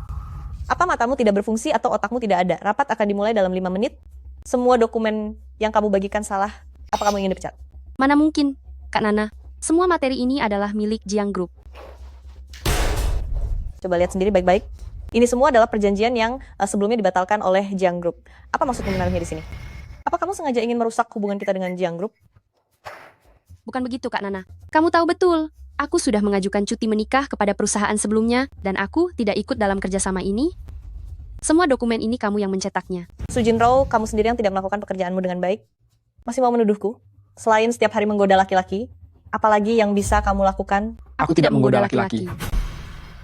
apa matamu tidak berfungsi atau otakmu tidak ada? Rapat akan dimulai dalam 5 menit. Semua dokumen yang kamu bagikan salah. Apa kamu ingin dipecat? Mana mungkin, Kak Nana. Semua materi ini adalah milik Jiang Group. Coba lihat sendiri baik-baik. Ini semua adalah perjanjian yang sebelumnya dibatalkan oleh Jiang Group. Apa maksud menaruhnya di sini? Apa kamu sengaja ingin merusak hubungan kita dengan Jiang Group? Bukan begitu, Kak Nana. Kamu tahu betul, aku sudah mengajukan cuti menikah kepada perusahaan sebelumnya, dan aku tidak ikut dalam kerjasama ini. Semua dokumen ini kamu yang mencetaknya. Su Jinro, kamu sendiri yang tidak melakukan pekerjaanmu dengan baik. Masih mau menuduhku? Selain setiap hari menggoda laki-laki, apalagi yang bisa kamu lakukan? Aku tidak menggoda laki-laki.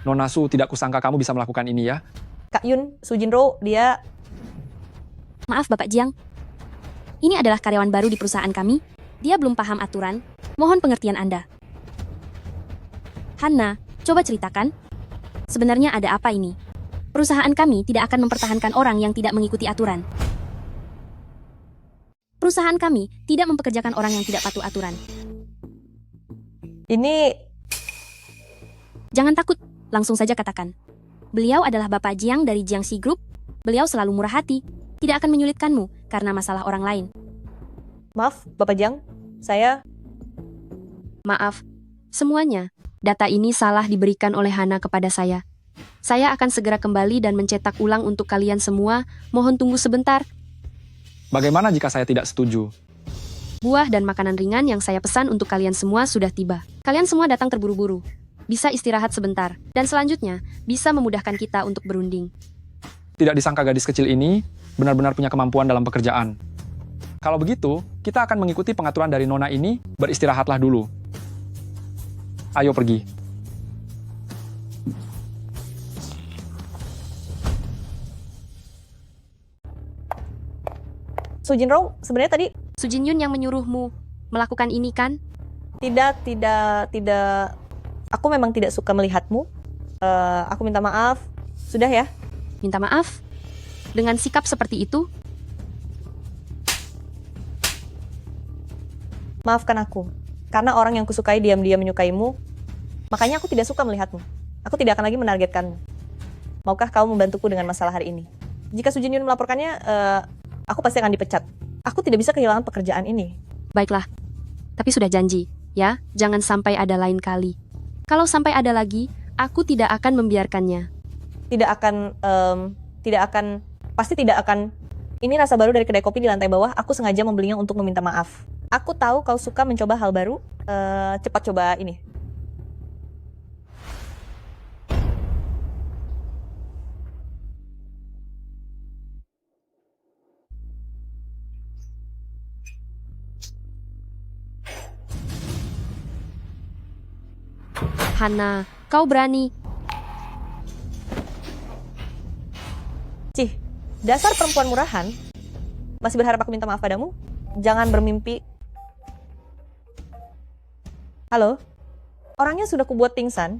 Nona Su, tidak kusangka kamu bisa melakukan ini ya. Kak Yun, Su Jinro, dia... Maaf, Bapak Jiang. Ini adalah karyawan baru di perusahaan kami. Dia belum paham aturan. Mohon pengertian Anda. Hana, coba ceritakan. Sebenarnya ada apa ini? Perusahaan kami tidak akan mempertahankan orang yang tidak mengikuti aturan. Perusahaan kami tidak mempekerjakan orang yang tidak patuh aturan. Ini... Jangan takut, langsung saja katakan. Beliau adalah Bapak Jiang dari Jiangxi Group. Beliau selalu murah hati, tidak akan menyulitkanmu karena masalah orang lain. Maaf, Bapak Jiang, saya... Maaf, semuanya. Data ini salah diberikan oleh Hana kepada saya. Saya akan segera kembali dan mencetak ulang untuk kalian semua. Mohon tunggu sebentar. Bagaimana jika saya tidak setuju? Buah dan makanan ringan yang saya pesan untuk kalian semua sudah tiba. Kalian semua datang terburu-buru. Bisa istirahat sebentar. Dan selanjutnya, bisa memudahkan kita untuk berunding. Tidak disangka gadis kecil ini benar-benar punya kemampuan dalam pekerjaan. Kalau begitu, kita akan mengikuti pengaturan dari Nona ini, beristirahatlah dulu. Ayo pergi. Su Jinro, sebenarnya tadi... Su Jinyun yang menyuruhmu melakukan ini kan? Tidak. Aku memang tidak suka melihatmu. Aku minta maaf. Sudah ya? Minta maaf? Dengan sikap seperti itu? Maafkan aku. Karena orang yang kusukai diam-diam menyukaimu, makanya aku tidak suka melihatmu. Aku tidak akan lagi menargetkanmu. Maukah kau membantuku dengan masalah hari ini? Jika Su Jinyun melaporkannya, aku pasti akan dipecat. Aku tidak bisa kehilangan pekerjaan ini. Baiklah, tapi sudah janji. Ya, jangan sampai ada lain kali. Kalau sampai ada lagi, aku tidak akan membiarkannya. Pasti tidak akan. Ini rasa baru dari kedai kopi di lantai bawah, aku sengaja membelinya untuk meminta maaf. Aku tahu kau suka mencoba hal baru, cepat coba ini. Hana, kau berani. Cih, dasar perempuan murahan. Masih berharap aku minta maaf padamu? Jangan bermimpi. Halo? Orangnya sudah kubuat pingsan.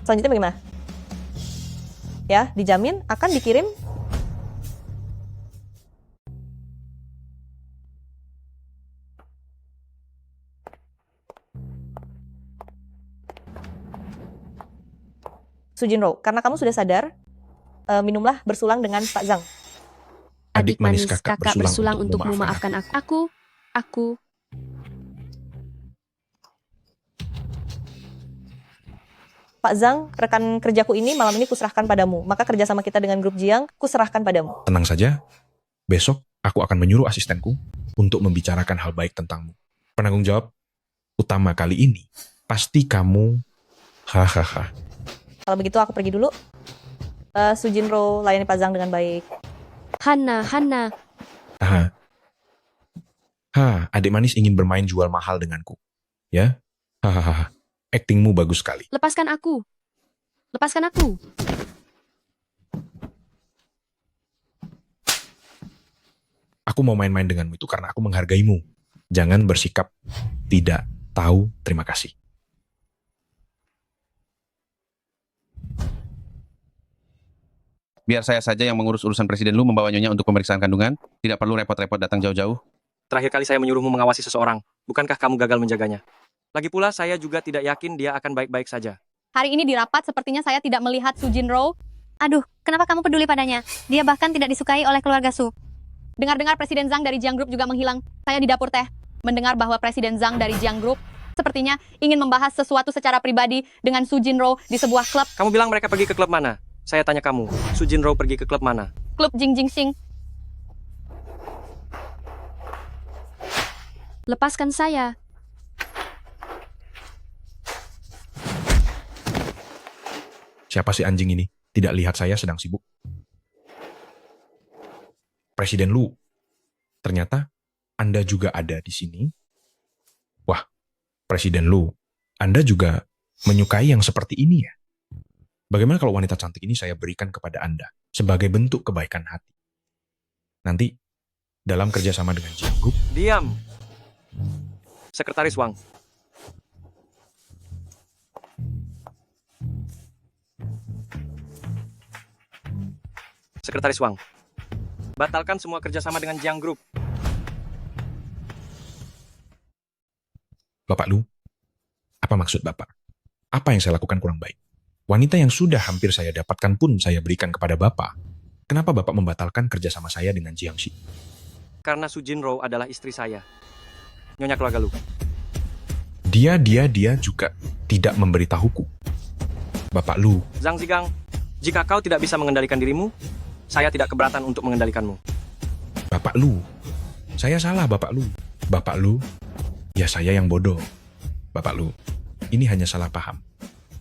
Selanjutnya bagaimana? Ya, dijamin akan dikirim. Sujinro, karena kamu sudah sadar, minumlah bersulang dengan Pak Zhang. Adik manis kakak bersulang untuk memaafkan aku. Pak Zhang, rekan kerjaku ini malam ini kuserahkan padamu. Maka kerjasama kita dengan grup Jiang, kuserahkan padamu. Tenang saja, besok aku akan menyuruh asistenku untuk membicarakan hal baik tentangmu. Penanggung jawab utama kali ini, pasti kamu. Hahaha. Kalau begitu aku pergi dulu. Sujinro, layani Pak Zhang dengan baik. Hana. Adik manis ingin bermain jual mahal denganku. Ya? Hahaha. Aktingmu bagus sekali. Lepaskan aku. Aku mau main-main denganmu itu karena aku menghargaimu. Jangan bersikap tidak tahu terima kasih. Biar saya saja yang mengurus urusan Presiden Lu membawa Nyonya untuk pemeriksaan kandungan. Tidak perlu repot-repot datang jauh-jauh. Terakhir kali saya menyuruhmu mengawasi seseorang. Bukankah kamu gagal menjaganya? Lagi pula saya juga tidak yakin dia akan baik-baik saja. Hari ini di rapat sepertinya saya tidak melihat Sujinro. Aduh, kenapa kamu peduli padanya? Dia bahkan tidak disukai oleh keluarga Su. Dengar-dengar Presiden Zhang dari Jiang Group juga menghilang. Saya di dapur teh, mendengar bahwa Presiden Zhang dari Jiang Group sepertinya ingin membahas sesuatu secara pribadi dengan Sujinro di sebuah klub. Kamu bilang mereka pergi ke klub mana? Saya tanya kamu, Sujinro pergi ke klub mana? Klub Jingjingsing. Lepaskan saya. Siapa si anjing ini? Tidak lihat saya sedang sibuk. Presiden Lu, ternyata Anda juga ada di sini. Wah, Presiden Lu, Anda juga menyukai yang seperti ini ya? Bagaimana kalau wanita cantik ini saya berikan kepada Anda sebagai bentuk kebaikan hati? Nanti, dalam kerjasama dengan Jiang Group. Diam. Sekretaris Wang. Sekretaris Wang. Batalkan semua kerjasama dengan Jiang Group. Bapak Lu, apa maksud Bapak? Apa yang saya lakukan kurang baik? Wanita yang sudah hampir saya dapatkan pun saya berikan kepada Bapak. Kenapa Bapak membatalkan kerjasama saya dengan Jiangxi? Karena Sujinro adalah istri saya. Nyonya keluarga Lu. Dia juga tidak memberitahuku. Bapak Lu. Zhang Zigang, jika kau tidak bisa mengendalikan dirimu, saya tidak keberatan untuk mengendalikanmu. Bapak Lu. Saya salah, Bapak Lu. Bapak Lu, ya saya yang bodoh. Bapak Lu, ini hanya salah paham.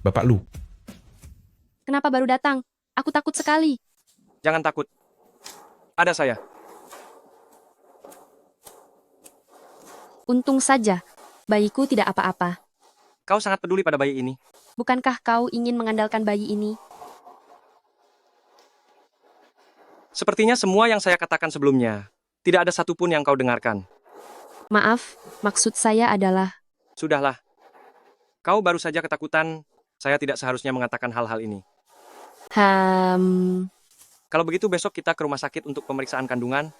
Bapak Lu. Kenapa baru datang? Aku takut sekali. Jangan takut. Ada saya. Untung saja, bayiku tidak apa-apa. Kau sangat peduli pada bayi ini. Bukankah kau ingin mengandalkan bayi ini? Sepertinya semua yang saya katakan sebelumnya, tidak ada satupun yang kau dengarkan. Maaf, maksud saya adalah... Sudahlah. Kau baru saja ketakutan, saya tidak seharusnya mengatakan hal-hal ini. Kalau begitu besok kita ke rumah sakit untuk pemeriksaan kandungan.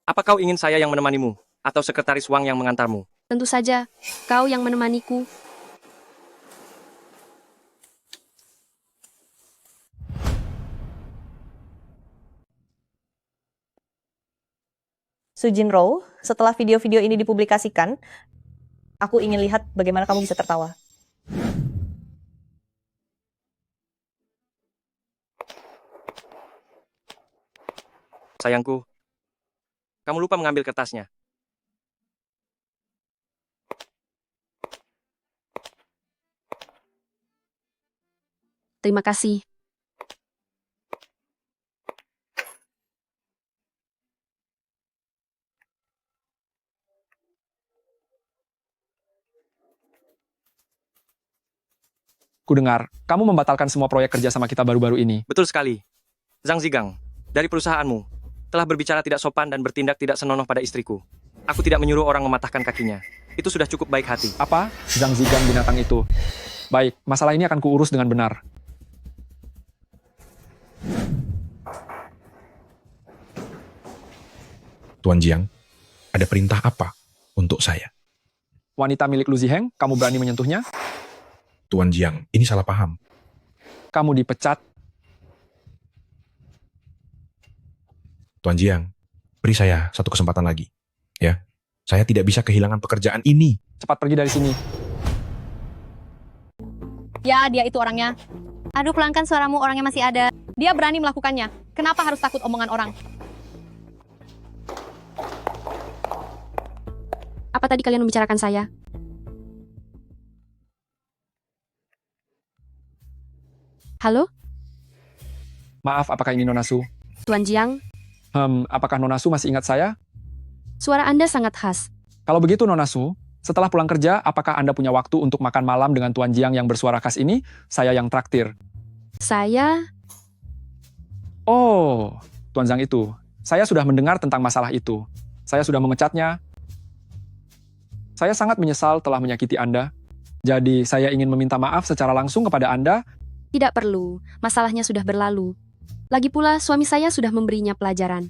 Apa kau ingin saya yang menemanimu? Atau sekretaris Wang yang mengantarmu? Tentu saja, kau yang menemaniku. Sujinro, setelah video-video ini dipublikasikan, Aku ingin lihat bagaimana kamu bisa tertawa. Sayangku, kamu lupa mengambil kertasnya. Terima kasih. Kudengar, kamu membatalkan semua proyek kerja sama kita baru-baru ini. Betul sekali. Zhang Zigang, dari perusahaanmu, telah berbicara tidak sopan dan bertindak tidak senonoh pada istriku. Aku tidak menyuruh orang mematahkan kakinya. Itu sudah cukup baik hati. Apa? Zhang Zigang binatang itu. Baik, masalah ini akan kuurus dengan benar. Tuan Jiang, ada perintah apa untuk saya? Wanita milik Lu Ziheng, kamu berani menyentuhnya? Tuan Jiang, ini salah paham. Kamu dipecat. Tuan Jiang, beri saya satu kesempatan lagi. Ya, saya tidak bisa kehilangan pekerjaan ini. Cepat pergi dari sini. Ya, dia itu orangnya. Aduh, pelankan suaramu, orangnya masih ada. Dia berani melakukannya. Kenapa harus takut omongan orang? Apa tadi kalian membicarakan saya? Halo, Maaf, apakah ini Nona Su? Tuan Jiang. Apakah Nona Su masih ingat saya? Suara Anda sangat khas. Kalau begitu Nona Su, setelah pulang kerja, apakah Anda punya waktu untuk makan malam dengan Tuan Jiang yang bersuara khas ini? Saya yang traktir. Saya... Oh, Tuan Zhang itu. Saya sudah mendengar tentang masalah itu. Saya sudah memecatnya. Saya sangat menyesal telah menyakiti Anda. Jadi, saya ingin meminta maaf secara langsung kepada Anda. Tidak perlu, masalahnya sudah berlalu. Lagi pula, suami saya sudah memberinya pelajaran.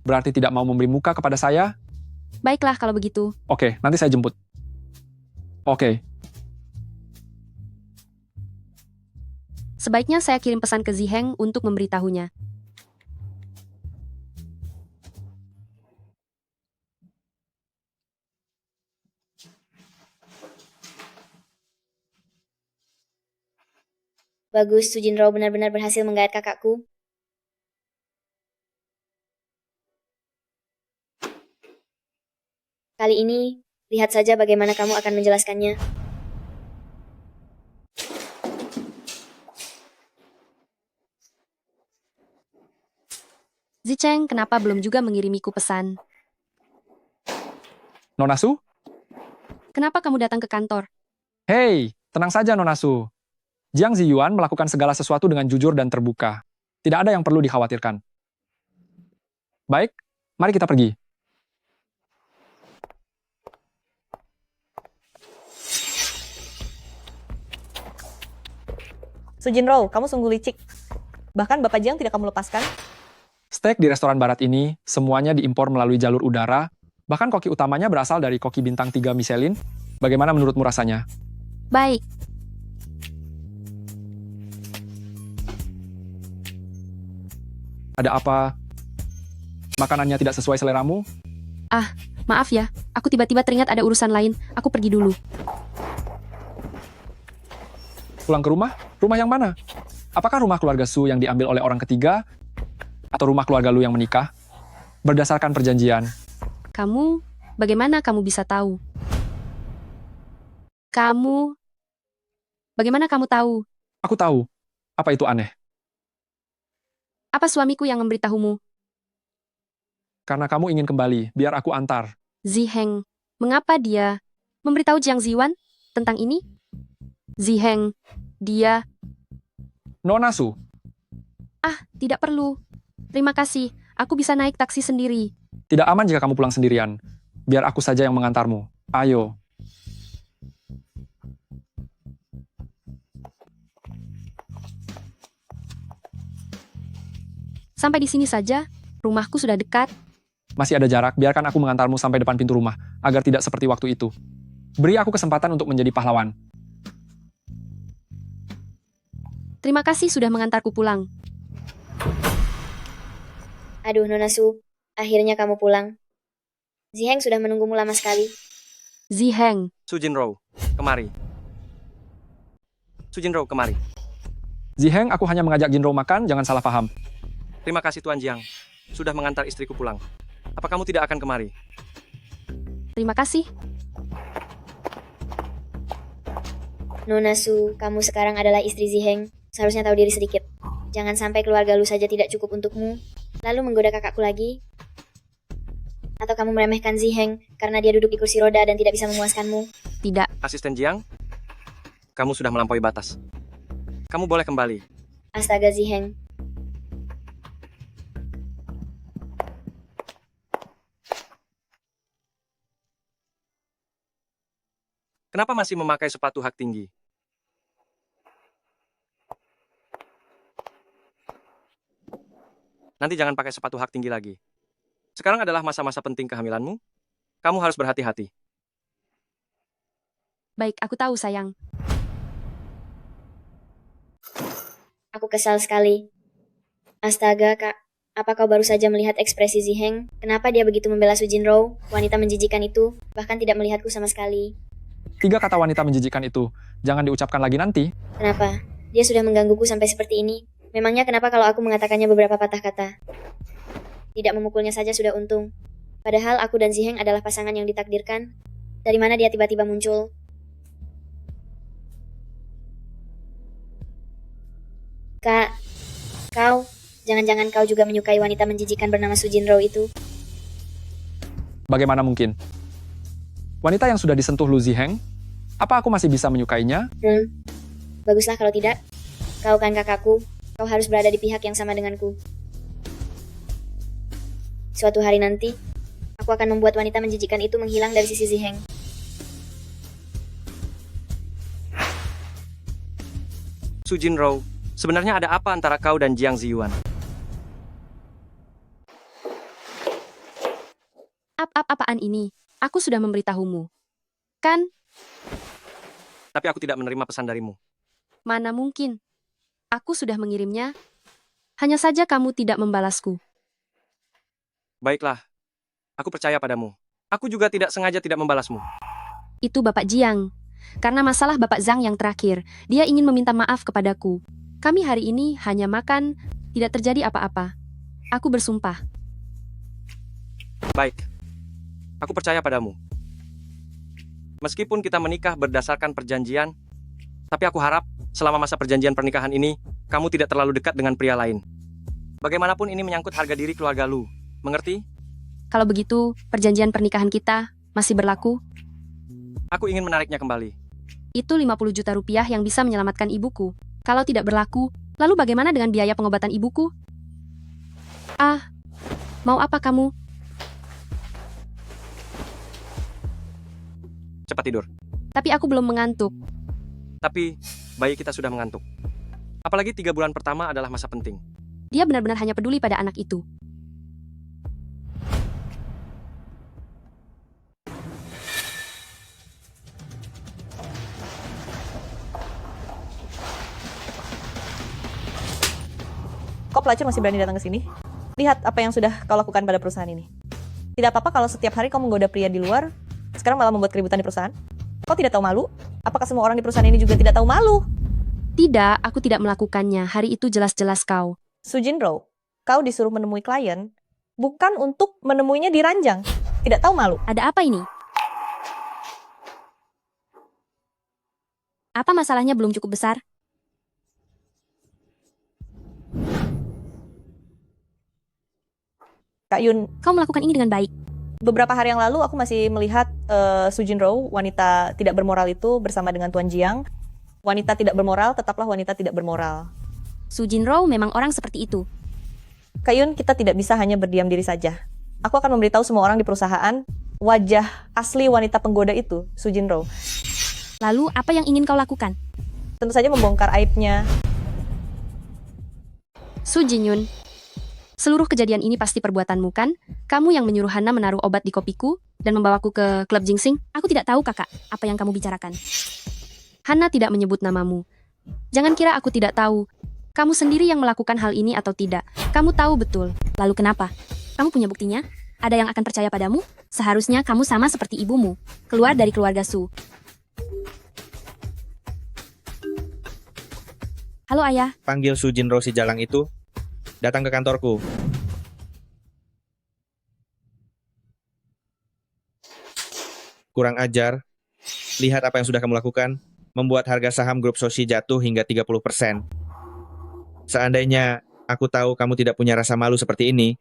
Berarti tidak mau memberi muka kepada saya? Baiklah kalau begitu. Oke, nanti saya jemput. Oke. Sebaiknya saya kirim pesan ke Ziheng untuk memberitahunya. Bagus, Su Jinro benar-benar berhasil menggait kakakku. Kali ini, lihat saja bagaimana kamu akan menjelaskannya. Zicheng, kenapa belum juga mengirimiku pesan? Nona Su? Kenapa kamu datang ke kantor? Hei, tenang saja Nona Su. Jiang Ziyuan melakukan segala sesuatu dengan jujur dan terbuka. Tidak ada yang perlu dikhawatirkan. Baik, mari kita pergi. Su Jinro, kamu sungguh licik. Bahkan Bapak Jiang tidak kamu lepaskan. Steak di restoran barat ini semuanya diimpor melalui jalur udara. Bahkan koki utamanya berasal dari koki bintang 3 Michelin. Bagaimana menurutmu rasanya? Baik. Ada apa? Makanannya tidak sesuai seleramu? Ah, maaf ya. Aku tiba-tiba teringat ada urusan lain. Aku pergi dulu. Pulang ke rumah? Rumah yang mana? Apakah rumah keluarga Su yang diambil oleh orang ketiga? Atau rumah keluarga Lu yang menikah? Berdasarkan perjanjian. Kamu, bagaimana kamu bisa tahu? Kamu, bagaimana kamu tahu? Aku tahu. Apa itu aneh? Apa suamiku yang memberitahumu? Karena kamu ingin kembali, biar aku antar. Ziheng, mengapa dia memberitahu Jiang Ziwan tentang ini? Ziheng, dia... Nona Su, Ah, tidak perlu. Terima kasih, aku bisa naik taksi sendiri. tidak aman jika kamu pulang sendirian. Biar aku saja yang mengantarmu. Ayo. Sampai di sini saja, rumahku sudah dekat. Masih ada jarak, biarkan aku mengantarmu sampai depan pintu rumah, agar tidak seperti waktu itu. Beri aku kesempatan untuk menjadi pahlawan. Terima kasih sudah mengantarku pulang. Aduh, Nona Su, akhirnya kamu pulang. Ziheng sudah menunggumu lama sekali. Ziheng, Su Jinro, kemari. Su Jinro, kemari. Ziheng, aku hanya mengajak Jinro makan, jangan salah paham. Terima kasih Tuan Jiang. Sudah mengantar istriku pulang. Apa kamu tidak akan kemari? terima kasih. Nona Su, kamu sekarang adalah istri Ziheng. Seharusnya tahu diri sedikit. Jangan sampai keluarga lu saja tidak cukup untukmu, lalu menggoda kakakku lagi. Atau kamu meremehkan Ziheng karena dia duduk di kursi roda dan tidak bisa memuaskanmu. Tidak. Asisten Jiang, kamu sudah melampaui batas. Kamu boleh kembali. Astaga Ziheng. Kenapa masih memakai sepatu hak tinggi? Nanti jangan pakai sepatu hak tinggi lagi. Sekarang adalah masa-masa penting kehamilanmu. Kamu harus berhati-hati. Baik, aku tahu sayang. Aku kesal sekali. Astaga, Kak. Apa kau baru saja melihat ekspresi Ziheng? Kenapa dia begitu membela Su Jinro, wanita menjijikan itu, bahkan tidak melihatku sama sekali? 3 kata wanita menjijikan itu, jangan diucapkan lagi nanti. Kenapa? Dia sudah menggangguku sampai seperti ini. Memangnya kenapa kalau aku mengatakannya beberapa patah kata? Tidak memukulnya saja sudah untung. Padahal aku dan Ziheng adalah pasangan yang ditakdirkan. Dari mana dia tiba-tiba muncul? Kak, jangan-jangan kau juga menyukai wanita menjijikan bernama Su Jinro itu? Bagaimana mungkin? Wanita yang sudah disentuh Lu Ziheng, apa aku masih bisa menyukainya? Baguslah kalau tidak. Kau kan kakakku, kau harus berada di pihak yang sama denganku. Suatu hari nanti, aku akan membuat wanita menjijikan itu menghilang dari sisi Ziheng. Su Jinro, sebenarnya ada apa antara kau dan Jiang Ziyuan? Apaan ini? Aku sudah memberitahumu. Kan? Tapi aku tidak menerima pesan darimu. Mana mungkin? Aku sudah mengirimnya. Hanya saja kamu tidak membalasku. Baiklah, aku percaya padamu. Aku juga tidak sengaja tidak membalasmu. Itu Bapak Jiang. Karena masalah Bapak Zhang yang terakhir, dia ingin meminta maaf kepadaku. Kami hari ini hanya makan, tidak terjadi apa-apa. Aku bersumpah. Baik, aku percaya padamu. Meskipun kita menikah berdasarkan perjanjian, tapi aku harap selama masa perjanjian pernikahan ini, kamu tidak terlalu dekat dengan pria lain. Bagaimanapun ini menyangkut harga diri keluarga Lu. Mengerti? Kalau begitu, perjanjian pernikahan kita masih berlaku? Aku ingin menariknya kembali. Itu 50 juta rupiah yang bisa menyelamatkan ibuku. Kalau tidak berlaku, lalu bagaimana dengan biaya pengobatan ibuku? Mau apa kamu? Cepat tidur. Tapi aku belum mengantuk. Tapi, bayi kita sudah mengantuk. Apalagi 3 bulan pertama adalah masa penting. Dia benar-benar hanya peduli pada anak itu. Kok pelacur masih berani datang ke sini? Lihat apa yang sudah kau lakukan pada perusahaan ini. Tidak apa-apa kalau setiap hari kau menggoda pria di luar, sekarang malah membuat keributan di perusahaan. Kau tidak tahu malu? Apakah semua orang di perusahaan ini juga tidak tahu malu? Tidak, aku tidak melakukannya. Hari itu jelas-jelas kau. Su Jinro, kau disuruh menemui klien, bukan untuk menemuinya di ranjang. Tidak tahu malu? Ada apa ini? Apa masalahnya belum cukup besar? Kak Yun, kau melakukan ini dengan baik. Beberapa hari yang lalu aku masih melihat Su Jinro, wanita tidak bermoral itu bersama dengan Tuan Jiang. Wanita tidak bermoral, tetaplah wanita tidak bermoral. Su Jinro memang orang seperti itu. Kak Yun, kita tidak bisa hanya berdiam diri saja. Aku akan memberitahu semua orang di perusahaan wajah asli wanita penggoda itu, Su Jinro. Lalu apa yang ingin kau lakukan? Tentu saja membongkar aibnya. Su Jinyun, seluruh kejadian ini pasti perbuatanmu kan? Kamu yang menyuruh Hana menaruh obat di kopiku dan membawaku ke klub ginseng? Aku tidak tahu kakak, apa yang kamu bicarakan. Hana tidak menyebut namamu. Jangan kira aku tidak tahu. Kamu sendiri yang melakukan hal ini atau tidak. Kamu tahu betul. Lalu kenapa? Kamu punya buktinya? Ada yang akan percaya padamu? Seharusnya kamu sama seperti ibumu, keluar dari keluarga Su. Halo ayah, Panggil Su Jinro si Jalang itu datang ke kantorku. Kurang ajar. Lihat apa yang sudah kamu lakukan. Membuat harga saham grup Soshi jatuh hingga 30%. Seandainya aku tahu kamu tidak punya rasa malu seperti ini,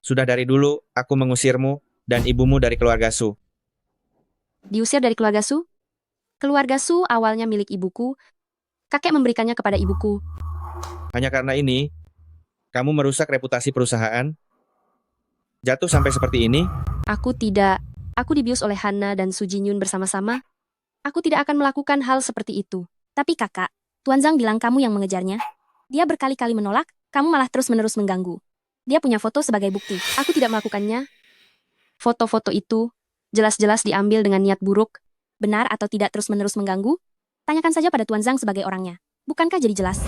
sudah dari dulu aku mengusirmu dan ibumu dari keluarga Su. diusir dari keluarga Su? Keluarga Su awalnya milik ibuku. Kakek memberikannya kepada ibuku. Hanya karena ini, kamu merusak reputasi perusahaan. Jatuh sampai seperti ini, Aku tidak. Aku dibius oleh Hana dan Su Jinyun bersama-sama. Aku tidak akan melakukan hal seperti itu. Tapi kakak, Tuan Zhang bilang kamu yang mengejarnya. Dia berkali-kali menolak, kamu malah terus-menerus mengganggu. Dia punya foto sebagai bukti. Aku tidak melakukannya. Foto-foto itu jelas-jelas diambil dengan niat buruk. Benar atau tidak terus-menerus mengganggu? Tanyakan saja pada Tuan Zhang sebagai orangnya. Bukankah jadi jelas?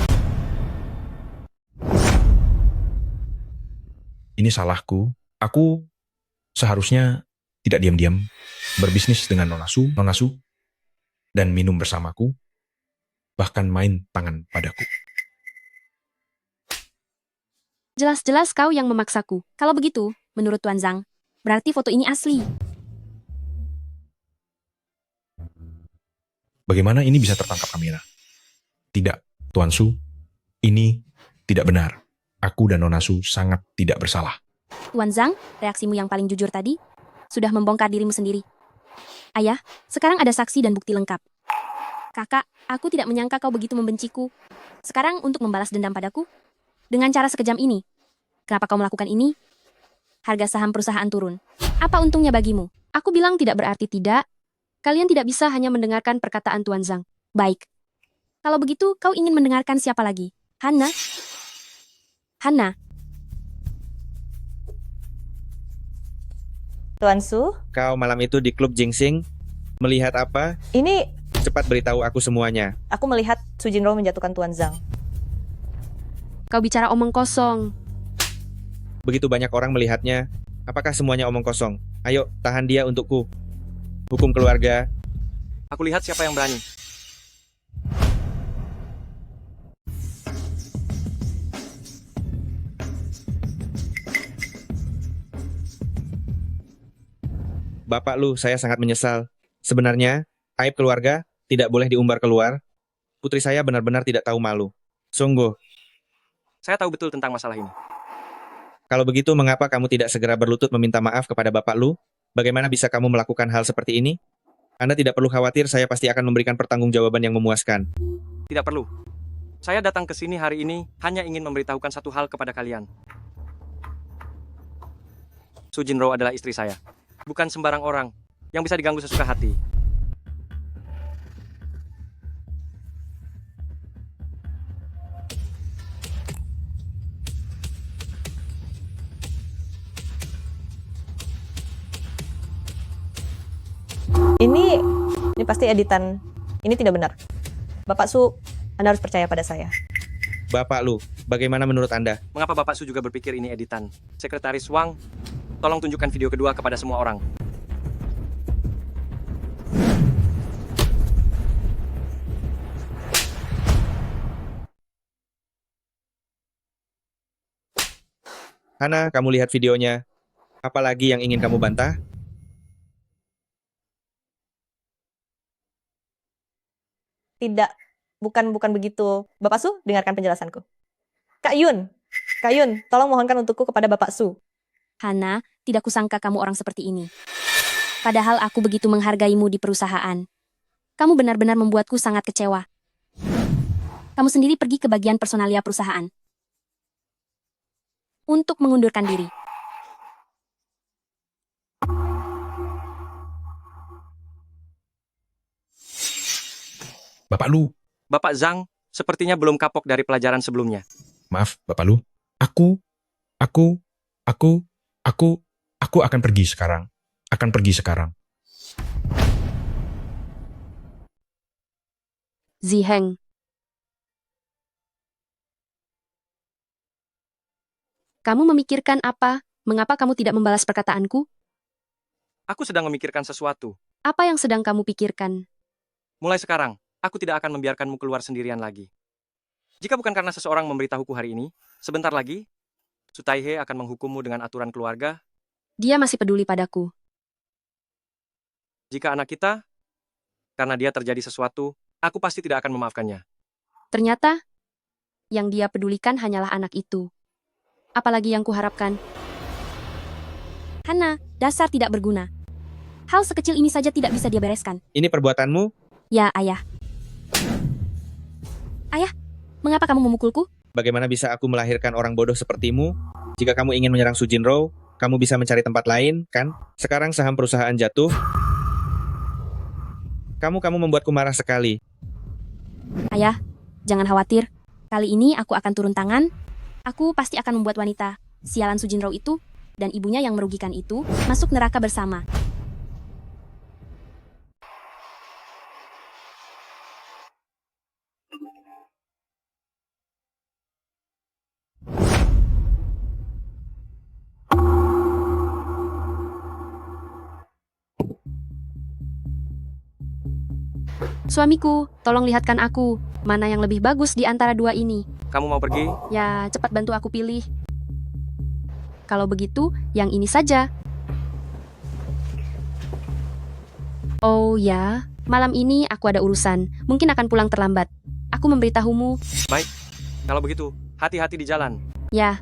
Ini salahku. Aku seharusnya tidak diam-diam berbisnis dengan Nona Su, dan minum bersamaku, bahkan main tangan padaku. Jelas-jelas kau yang memaksaku. Kalau begitu, menurut Tuan Zhang, berarti foto ini asli. Bagaimana ini bisa tertangkap kamera? Tidak, Tuan Su. Ini tidak benar. Aku dan Nona Su sangat tidak bersalah. Tuan Zhang, reaksimu yang paling jujur tadi, sudah membongkar dirimu sendiri. Ayah, sekarang ada saksi dan bukti lengkap. Kakak, aku tidak menyangka kau begitu membenciku. Sekarang untuk membalas dendam padaku, dengan cara sekejam ini. Kenapa kau melakukan ini? Harga saham perusahaan turun. Apa untungnya bagimu? Aku bilang tidak berarti tidak. Kalian tidak bisa hanya mendengarkan perkataan Tuan Zhang. Baik. Kalau begitu, kau ingin mendengarkan siapa lagi? Hana? Hana, Tuan Su, kau malam itu di klub Jingsing, melihat apa? ini Cepat beritahu aku semuanya. aku melihat Su Jinro menjatuhkan Tuan Zhang. kau bicara omong kosong. Begitu banyak orang melihatnya. Apakah semuanya omong kosong? Ayo, tahan dia untukku. Hukum keluarga. Aku lihat siapa yang berani. Bapak Lu, saya sangat menyesal. Sebenarnya, aib keluarga tidak boleh diumbar keluar. Putri saya benar-benar tidak tahu malu. Sungguh. Saya tahu betul tentang masalah ini. Kalau begitu, mengapa kamu tidak segera berlutut meminta maaf kepada Bapak Lu? Bagaimana bisa kamu melakukan hal seperti ini? Anda tidak perlu khawatir, saya pasti akan memberikan pertanggungjawaban yang memuaskan. Tidak perlu. Saya datang ke sini hari ini hanya ingin memberitahukan satu hal kepada kalian. Su Jinro adalah istri saya. Bukan sembarang orang yang bisa diganggu sesuka hati. Ini pasti editan. Ini tidak benar. Bapak Su, Anda harus percaya pada saya. Bapak Lu, bagaimana menurut Anda? Mengapa Bapak Su juga berpikir ini editan? Sekretaris Wang, tolong tunjukkan video kedua kepada semua orang. Hana, kamu lihat videonya. Apalagi yang ingin kamu bantah? Tidak, bukan begitu. Bapak Su, dengarkan penjelasanku. Kak Yun, tolong mohonkan untukku kepada Bapak Su. Hana, tidak kusangka kamu orang seperti ini. Padahal aku begitu menghargaimu di perusahaan. Kamu benar-benar membuatku sangat kecewa. Kamu sendiri pergi ke bagian personalia perusahaan untuk mengundurkan diri. Bapak Lu, Bapak Zhang sepertinya belum kapok dari pelajaran sebelumnya. maaf, Bapak Lu. Aku akan pergi sekarang. Akan pergi sekarang. Ziheng. Kamu memikirkan apa? Mengapa kamu tidak membalas perkataanku? Aku sedang memikirkan sesuatu. Apa yang sedang kamu pikirkan? Mulai sekarang, aku tidak akan membiarkanmu keluar sendirian lagi. Jika bukan karena seseorang memberitahuku hari ini, sebentar lagi, Sutaihe akan menghukummu dengan aturan keluarga. Dia masih peduli padaku. Jika anak kita, karena dia terjadi sesuatu, aku pasti tidak akan memaafkannya. Ternyata, yang dia pedulikan hanyalah anak itu. Apalagi yang kuharapkan. Hana, dasar tidak berguna. Hal sekecil ini saja tidak bisa dia bereskan. Ini perbuatanmu? Ya, ayah. Ayah, mengapa kamu memukulku? Bagaimana bisa aku melahirkan orang bodoh sepertimu? Jika kamu ingin menyerang Su Jinro, kamu bisa mencari tempat lain, kan? Sekarang saham perusahaan jatuh. Kamu membuatku marah sekali. Ayah, jangan khawatir. Kali ini aku akan turun tangan. Aku pasti akan membuat wanita sialan Su Jinro itu dan ibunya yang merugikan itu masuk neraka bersama. Suamiku, tolong lihatkan aku. Mana yang lebih bagus di antara dua ini? Kamu mau pergi? Ya, cepat bantu aku pilih. Kalau begitu, yang ini saja. Oh ya, malam ini aku ada urusan. Mungkin akan pulang terlambat. Aku memberitahumu. Baik, kalau begitu, hati-hati di jalan. Ya.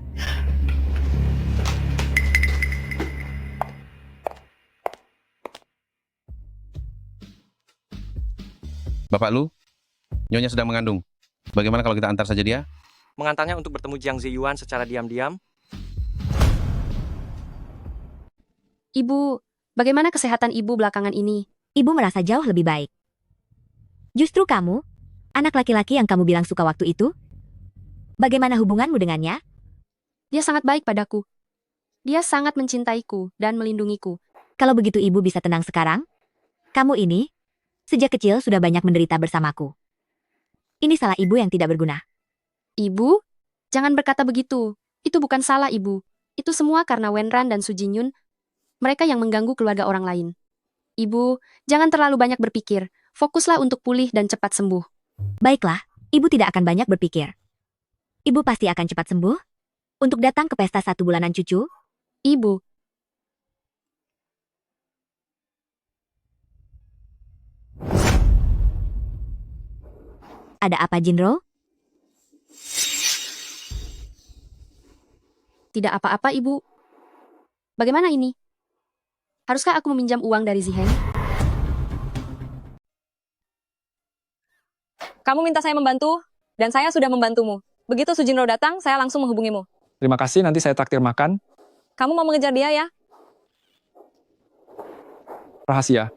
Bapak Lu, Nyonya sedang mengandung. Bagaimana kalau kita antar saja dia? Mengantarnya untuk bertemu Jiang Ziyuan secara diam-diam. Ibu, bagaimana kesehatan ibu belakangan ini? Ibu merasa jauh lebih baik. Justru kamu, anak laki-laki yang kamu bilang suka waktu itu? Bagaimana hubunganmu dengannya? Dia sangat baik padaku. Dia sangat mencintaiku dan melindungiku. Kalau begitu ibu bisa tenang sekarang? Kamu ini, sejak kecil sudah banyak menderita bersamaku. Ini salah ibu yang tidak berguna. Ibu, jangan berkata begitu. Itu bukan salah ibu. Itu semua karena Wenran dan Su Jinyun. Mereka yang mengganggu keluarga orang lain. Ibu, jangan terlalu banyak berpikir. Fokuslah untuk pulih dan cepat sembuh. Baiklah, ibu tidak akan banyak berpikir. Ibu pasti akan cepat sembuh? Untuk datang ke pesta 1 bulanan cucu? Ibu. Ada apa, Jinro? Tidak apa-apa, Ibu. Bagaimana ini? Haruskah aku meminjam uang dari Ziheng? Kamu minta saya membantu, dan saya sudah membantumu. Begitu Su Jinro datang, saya langsung menghubungimu. Terima kasih, nanti saya traktir makan. Kamu mau mengejar dia ya? Rahasia.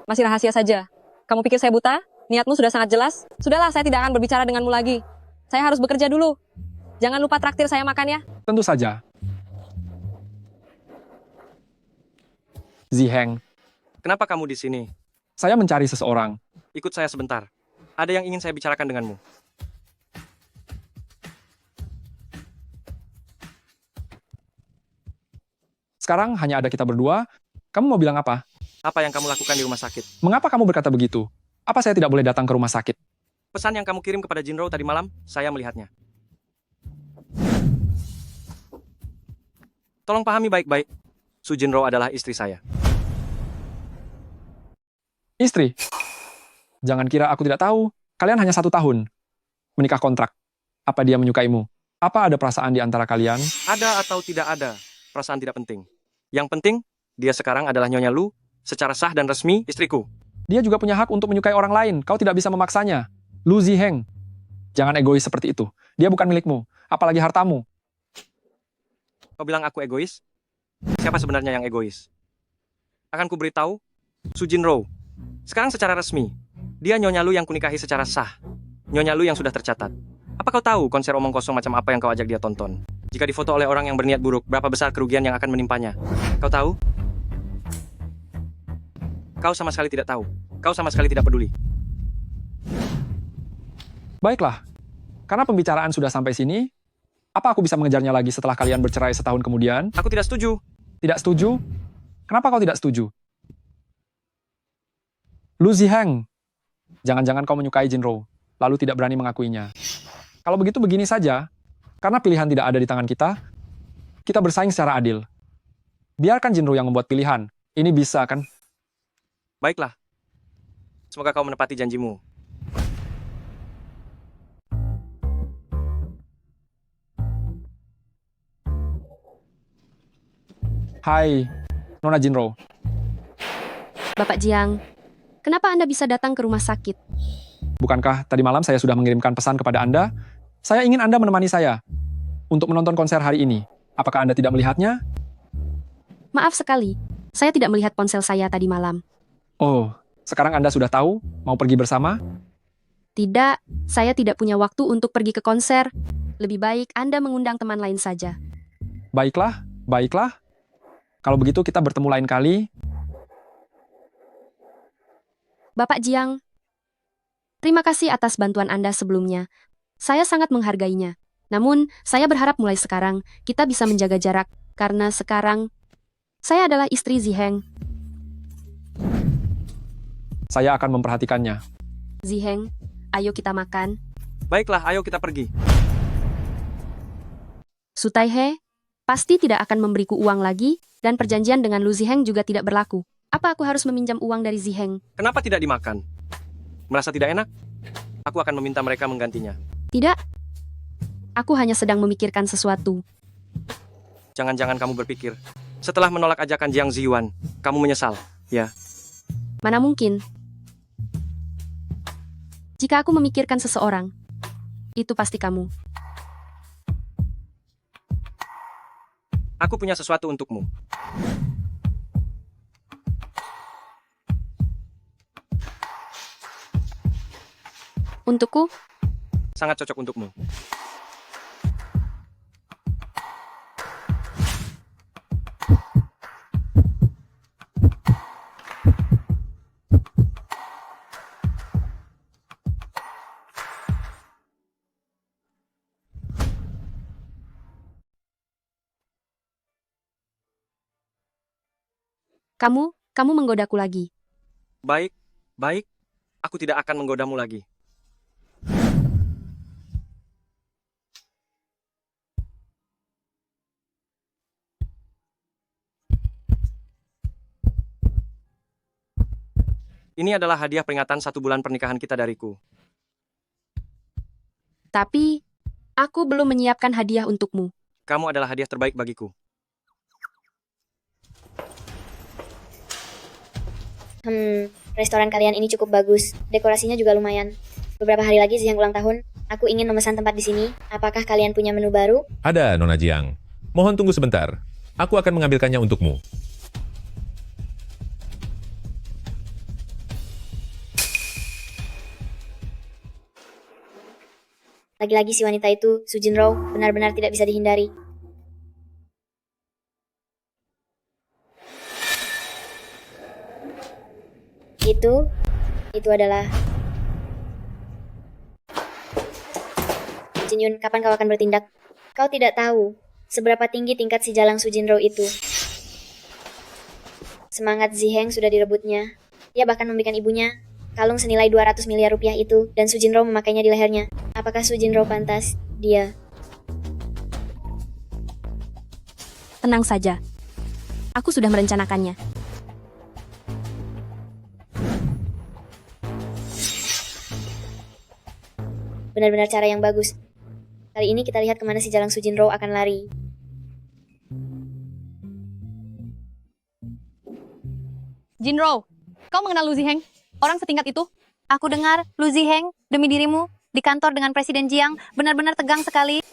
Masih rahasia saja. Kamu pikir saya buta? Niatmu sudah sangat jelas. Sudahlah, saya tidak akan berbicara denganmu lagi. Saya harus bekerja dulu. Jangan lupa traktir saya makan ya. Tentu saja. Ziheng, Kenapa kamu di sini? saya mencari seseorang. Ikut saya sebentar. Ada yang ingin saya bicarakan denganmu. Sekarang hanya ada kita berdua. Kamu mau bilang apa? Apa yang kamu lakukan di rumah sakit? Mengapa kamu berkata begitu? Apa saya tidak boleh datang ke rumah sakit? Pesan yang kamu kirim kepada Jinro tadi malam, saya melihatnya. Tolong pahami baik-baik. Su Jinro adalah istri saya. Istri? Jangan kira aku tidak tahu. Kalian hanya 1 tahun. Menikah kontrak. Apa dia menyukaimu? Apa ada perasaan di antara kalian? Ada atau tidak ada, perasaan tidak penting. Yang penting, dia sekarang adalah Nyonya Lu, secara sah dan resmi istriku. Dia juga punya hak untuk menyukai orang lain. Kau tidak bisa memaksanya. Lu Ziheng. Jangan egois seperti itu. Dia bukan milikmu. Apalagi hartamu. Kau bilang aku egois? Siapa sebenarnya yang egois? Akan kuberitahu, Su Jinro. Sekarang secara resmi, dia Nyonya Lu yang kunikahi secara sah. Nyonya Lu yang sudah tercatat. Apa kau tahu konser omong kosong macam apa yang kau ajak dia tonton? Jika difoto oleh orang yang berniat buruk, berapa besar kerugian yang akan menimpanya? Kau tahu? Kau sama sekali tidak tahu. Kau sama sekali tidak peduli. Baiklah. Karena pembicaraan sudah sampai sini, apa aku bisa mengejarnya lagi setelah kalian bercerai setahun kemudian? Aku tidak setuju. Tidak setuju? Kenapa kau tidak setuju? Lu Ziheng, jangan-jangan kau menyukai Jinro, lalu tidak berani mengakuinya. Kalau begitu begini saja, karena pilihan tidak ada di tangan kita bersaing secara adil. Biarkan Jinro yang membuat pilihan. Ini bisa kan? Baiklah. Semoga kau menepati janjimu. Hai, Nona Jinro. Bapak Jiang, kenapa Anda bisa datang ke rumah sakit? Bukankah tadi malam saya sudah mengirimkan pesan kepada Anda? Saya ingin Anda menemani saya untuk menonton konser hari ini. Apakah Anda tidak melihatnya? Maaf sekali, saya tidak melihat ponsel saya tadi malam. Oh, sekarang Anda sudah tahu mau pergi bersama? Tidak, saya tidak punya waktu untuk pergi ke konser. Lebih baik Anda mengundang teman lain saja. Baiklah, baiklah. Kalau begitu kita bertemu lain kali. Bapak Jiang, terima kasih atas bantuan Anda sebelumnya. Saya sangat menghargainya. Namun, saya berharap mulai sekarang kita bisa menjaga jarak, karena sekarang saya adalah istri Ziheng. Saya akan memperhatikannya. Ziheng, ayo kita makan. Baiklah, ayo kita pergi. Sutaihe pasti tidak akan memberiku uang lagi, dan perjanjian dengan Lu Ziheng juga tidak berlaku. Apa aku harus meminjam uang dari Ziheng? Kenapa tidak dimakan? Merasa tidak enak? Aku akan meminta mereka menggantinya. Tidak. Aku hanya sedang memikirkan sesuatu. Jangan-jangan kamu berpikir, setelah menolak ajakan Jiang Ziyuan, kamu menyesal, ya? Mana mungkin? Jika aku memikirkan seseorang, itu pasti kamu. Aku punya sesuatu untukmu. Untukku? Sangat cocok untukmu. Kamu menggodaku lagi. Baik, baik. Aku tidak akan menggodamu lagi. Ini adalah hadiah peringatan 1 bulan pernikahan kita dariku. Tapi, aku belum menyiapkan hadiah untukmu. Kamu adalah hadiah terbaik bagiku. Restoran kalian ini cukup bagus. Dekorasinya juga lumayan. Beberapa hari lagi Ziheng ulang tahun. Aku ingin memesan tempat di sini. Apakah kalian punya menu baru? Ada, Nona Jiang. Mohon tunggu sebentar. Aku akan mengambilkannya untukmu. Lagi-lagi si wanita itu, Su Jinro, benar-benar tidak bisa dihindari. Itu adalah... Jinyun, kapan kau akan bertindak? Kau tidak tahu seberapa tinggi tingkat si Jalang Su Jinro itu. Semangat Ziheng sudah direbutnya. Dia bahkan memberikan ibunya kalung senilai 200 miliar rupiah itu, dan Su Jinro memakainya di lehernya. Apakah Su Jinro pantas? Dia... Tenang saja. Aku sudah merencanakannya. Benar-benar cara yang bagus. Kali ini kita lihat kemana si Jalang Su Jinro akan lari. Jinro, kau mengenal Lu Ziheng? Orang setingkat itu? Aku dengar Lu Ziheng, demi dirimu, di kantor dengan Presiden Jiang, benar-benar tegang sekali.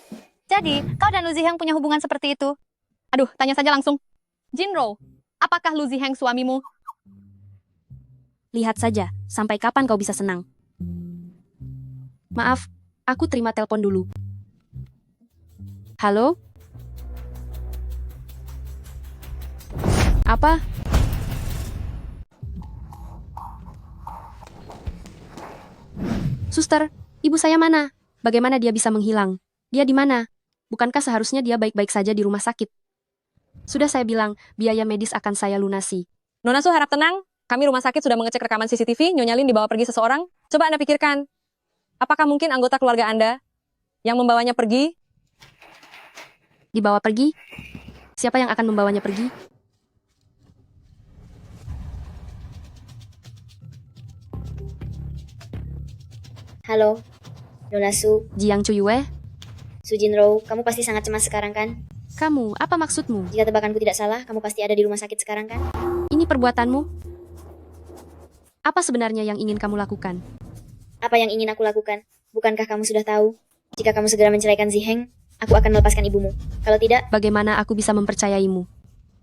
Jadi, kau dan Lu Ziheng punya hubungan seperti itu? Aduh, tanya saja langsung. Jinro, apakah Lu Ziheng suamimu? Lihat saja, sampai kapan kau bisa senang. Maaf, aku terima telepon dulu. Halo? Apa? Suster, ibu saya mana? Bagaimana dia bisa menghilang? Dia di mana? Bukankah seharusnya dia baik-baik saja di rumah sakit? Sudah saya bilang, biaya medis akan saya lunasi. Nona Su harap tenang. Kami rumah sakit sudah mengecek rekaman CCTV, Nyonya Lin dibawa pergi seseorang. Coba Anda pikirkan, apakah mungkin anggota keluarga Anda yang membawanya pergi? Dibawa pergi? Siapa yang akan membawanya pergi? Halo, Nona Su. Jiang Chuyue? Su Jinro, kamu pasti sangat cemas sekarang kan? Kamu, apa maksudmu? Jika tebakanku tidak salah, kamu pasti ada di rumah sakit sekarang kan? Ini perbuatanmu? Apa sebenarnya yang ingin kamu lakukan? Apa yang ingin aku lakukan? Bukankah kamu sudah tahu? Jika kamu segera menceraikan Ziheng, aku akan melepaskan ibumu. Kalau tidak, bagaimana aku bisa mempercayaimu?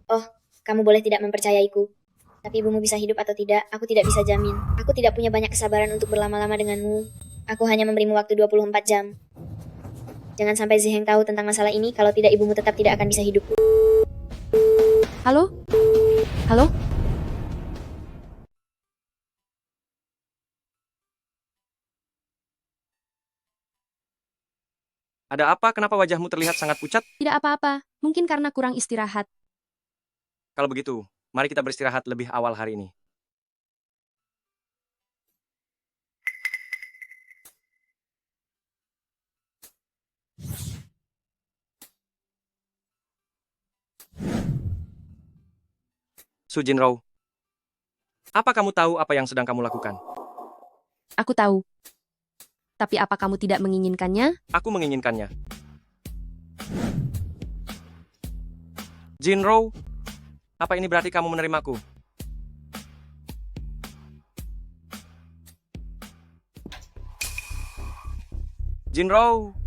Oh, kamu boleh tidak mempercayaiku. Tapi ibumu bisa hidup atau tidak, aku tidak bisa jamin. Aku tidak punya banyak kesabaran untuk berlama-lama denganmu. Aku hanya memberimu waktu 24 jam. Jangan sampai Ziheng tahu tentang masalah ini, kalau tidak ibumu tetap tidak akan bisa hidup. Halo? Halo? Ada apa? Kenapa wajahmu terlihat sangat pucat? Tidak apa-apa, mungkin karena kurang istirahat. Kalau begitu, mari kita beristirahat lebih awal hari ini. Su Jinro, apa kamu tahu apa yang sedang kamu lakukan? Aku tahu. Tapi apa kamu tidak menginginkannya? Aku menginginkannya. Jinro, apa ini berarti kamu menerimaku? Jinro.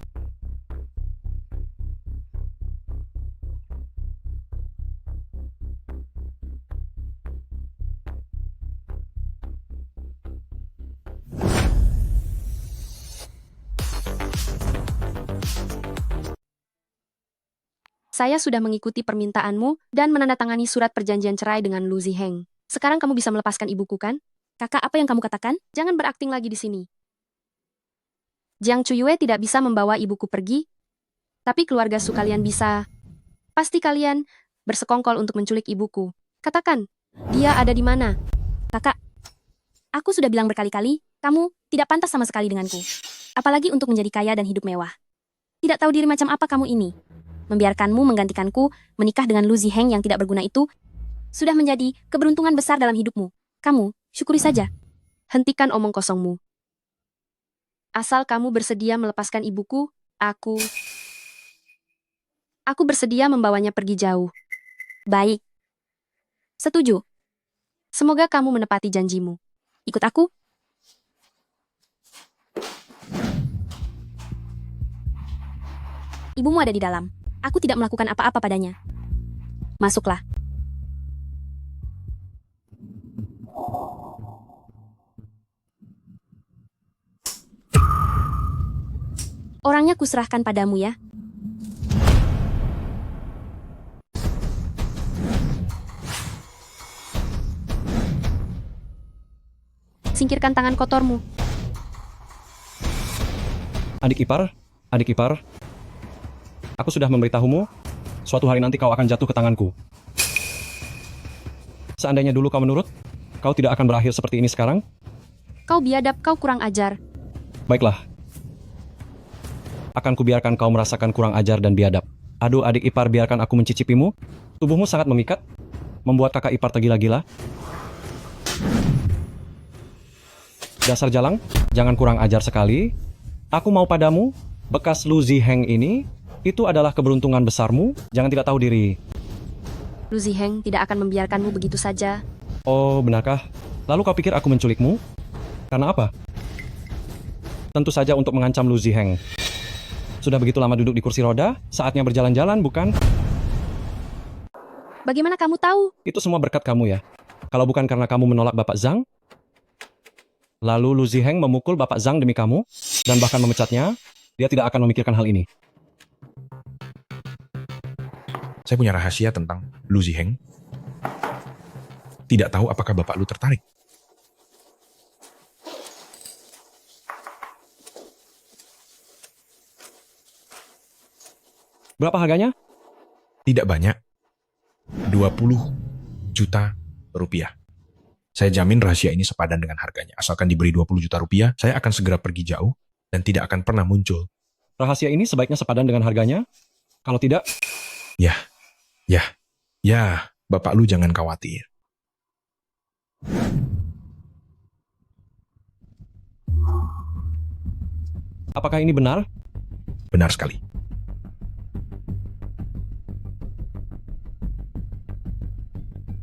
Saya sudah mengikuti permintaanmu dan menandatangani surat perjanjian cerai dengan Lu Ziheng. Sekarang kamu bisa melepaskan ibuku kan? Kakak, apa yang kamu katakan? Jangan berakting lagi di sini. Jiang Chuyue tidak bisa membawa ibuku pergi, tapi keluarga Su kalian bisa. Pasti kalian bersekongkol untuk menculik ibuku. Katakan, dia ada di mana? Kakak, aku sudah bilang berkali-kali, kamu tidak pantas sama sekali denganku. Apalagi untuk menjadi kaya dan hidup mewah. Tidak tahu diri macam apa kamu ini. Membiarkanmu menggantikanku menikah dengan Lu Ziheng yang tidak berguna itu sudah menjadi keberuntungan besar dalam hidupmu. Kamu, syukuri saja. Hentikan omong kosongmu. Asal kamu bersedia melepaskan ibuku, aku bersedia membawanya pergi jauh. Baik. Setuju. Semoga kamu menepati janjimu. Ikut aku. Ibumu ada di dalam. Aku tidak melakukan apa-apa padanya. Masuklah. Orangnya kuserahkan padamu ya. Singkirkan tangan kotormu. Adik ipar, aku sudah memberitahumu, suatu hari nanti kau akan jatuh ke tanganku. Seandainya dulu kau menurut, kau tidak akan berakhir seperti ini sekarang. Kau biadab, kau kurang ajar. Baiklah. Akan kubiarkan kau merasakan kurang ajar dan biadab. Aduh adik ipar, biarkan aku mencicipimu. Tubuhmu sangat memikat, membuat kakak ipar tergila-gila. Dasar jalang, jangan kurang ajar sekali. Aku mau padamu, bekas Lu Ziheng ini, itu adalah keberuntungan besarmu, jangan tidak tahu diri. Lu Ziheng tidak akan membiarkanmu begitu saja. Oh, benarkah? Lalu kau pikir aku menculikmu? Karena apa? Tentu saja untuk mengancam Lu Ziheng. Sudah begitu lama duduk di kursi roda, saatnya berjalan-jalan, bukan? Bagaimana kamu tahu? Itu semua berkat kamu ya. Kalau bukan karena kamu menolak Bapak Zhang, lalu Lu Ziheng memukul Bapak Zhang demi kamu, dan bahkan memecatnya, dia tidak akan memikirkan hal ini. Saya punya rahasia tentang Lu Ziheng. Tidak tahu apakah Bapak Lu tertarik. Berapa harganya? Tidak banyak. 20 juta rupiah. Saya jamin rahasia ini sepadan dengan harganya. Asalkan diberi 20 juta rupiah, saya akan segera pergi jauh dan tidak akan pernah muncul. Rahasia ini sebaiknya sepadan dengan harganya. Kalau tidak, Ya, Bapak Lu jangan khawatir. apakah ini benar? Benar sekali.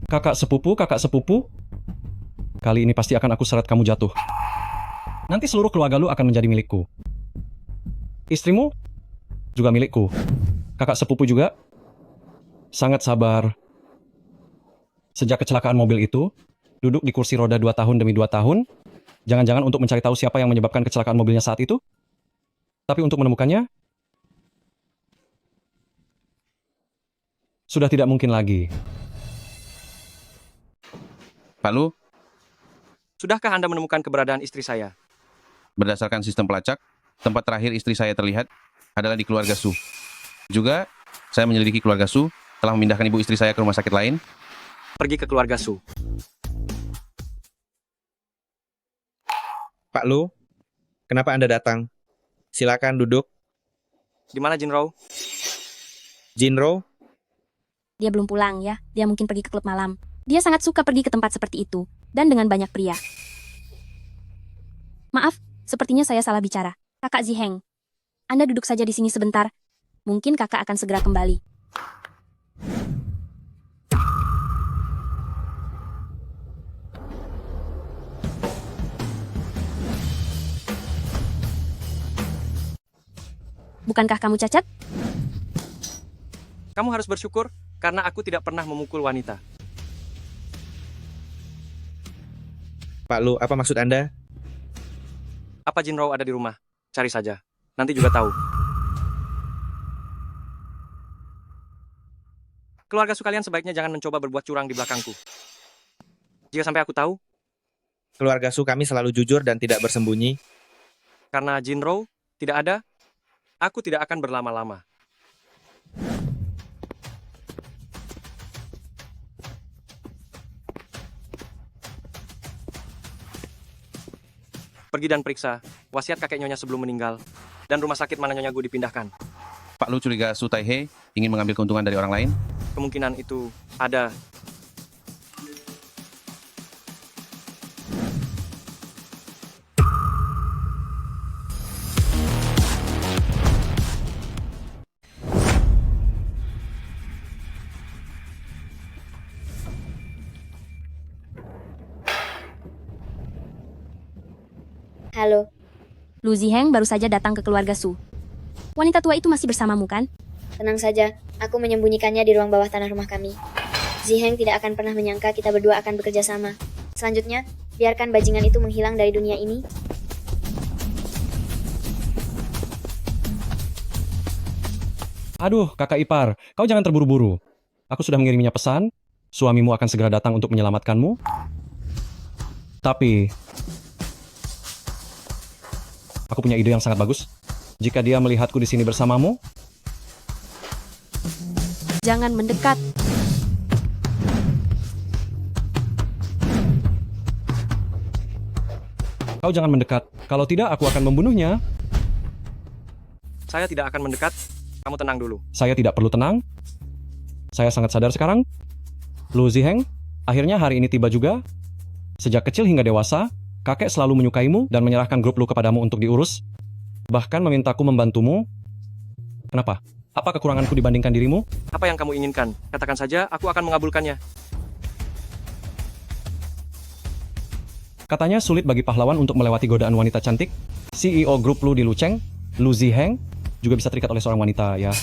Kakak sepupu. Kali ini pasti akan aku seret kamu jatuh. Nanti seluruh keluarga lu akan menjadi milikku. Istrimu juga milikku. Kakak sepupu juga. Sangat sabar. Sejak kecelakaan mobil itu, duduk di kursi roda 2 tahun demi 2 tahun, jangan-jangan untuk mencari tahu siapa yang menyebabkan kecelakaan mobilnya saat itu? Tapi untuk menemukannya, sudah tidak mungkin lagi. Pak Lu, Sudahkah Anda menemukan keberadaan istri saya? berdasarkan sistem pelacak, tempat terakhir istri saya terlihat adalah di keluarga Su. Juga, saya menyelidiki keluarga Su, telah memindahkan ibu istri saya ke rumah sakit lain. Pergi ke keluarga Su. Pak Lu, kenapa Anda datang? Silakan duduk. Di mana Jinro? Jinro, Dia belum pulang ya, dia mungkin pergi ke klub malam. Dia sangat suka pergi ke tempat seperti itu, dan dengan banyak pria. Maaf, sepertinya saya salah bicara. Kakak Ziheng, Anda duduk saja di sini sebentar. Mungkin kakak akan segera kembali. Bukankah kamu cacat? Kamu harus bersyukur, karena aku tidak pernah memukul wanita. Pak Lu, apa maksud Anda? Apa Jinro ada di rumah? Cari saja. Nanti juga tahu. Keluarga Su kalian sebaiknya jangan mencoba berbuat curang di belakangku. Jika sampai aku tahu, Keluarga Su kami selalu jujur dan tidak bersembunyi. karena Jinro tidak ada, aku tidak akan berlama-lama. Pergi dan periksa wasiat kakek Nyonya sebelum meninggal, dan rumah sakit mana Nyonya Gu dipindahkan. Pak Lu curiga Su Taihe ingin mengambil keuntungan dari orang lain? Kemungkinan itu ada. Halo, Lu Ziheng baru saja datang ke keluarga Su. Wanita tua itu masih bersamamu kan? tenang saja. Aku menyembunyikannya di ruang bawah tanah rumah kami. Ziheng tidak akan pernah menyangka kita berdua akan bekerja sama. Selanjutnya, biarkan bajingan itu menghilang dari dunia ini. Aduh, kakak ipar, kau jangan terburu-buru. Aku sudah mengiriminya pesan, suamimu akan segera datang untuk menyelamatkanmu. Tapi, aku punya ide yang sangat bagus. Jika dia melihatku di sini bersamamu, Jangan mendekat. kau jangan mendekat. Kalau tidak, aku akan membunuhnya. Saya tidak akan mendekat, kamu tenang dulu. Saya tidak perlu tenang. Saya sangat sadar sekarang. Lu Ziheng, akhirnya hari ini tiba juga. Sejak kecil hingga dewasa, kakek selalu menyukaimu dan menyerahkan grup Lu kepadamu untuk diurus. Bahkan memintaku membantumu. Kenapa? Apa kekuranganku dibandingkan dirimu? Apa yang kamu inginkan? Katakan saja, aku akan mengabulkannya. Katanya sulit bagi pahlawan untuk melewati godaan wanita cantik. CEO grup Lu di Luceng, Lu Ziheng, juga bisa terikat oleh seorang wanita, ya.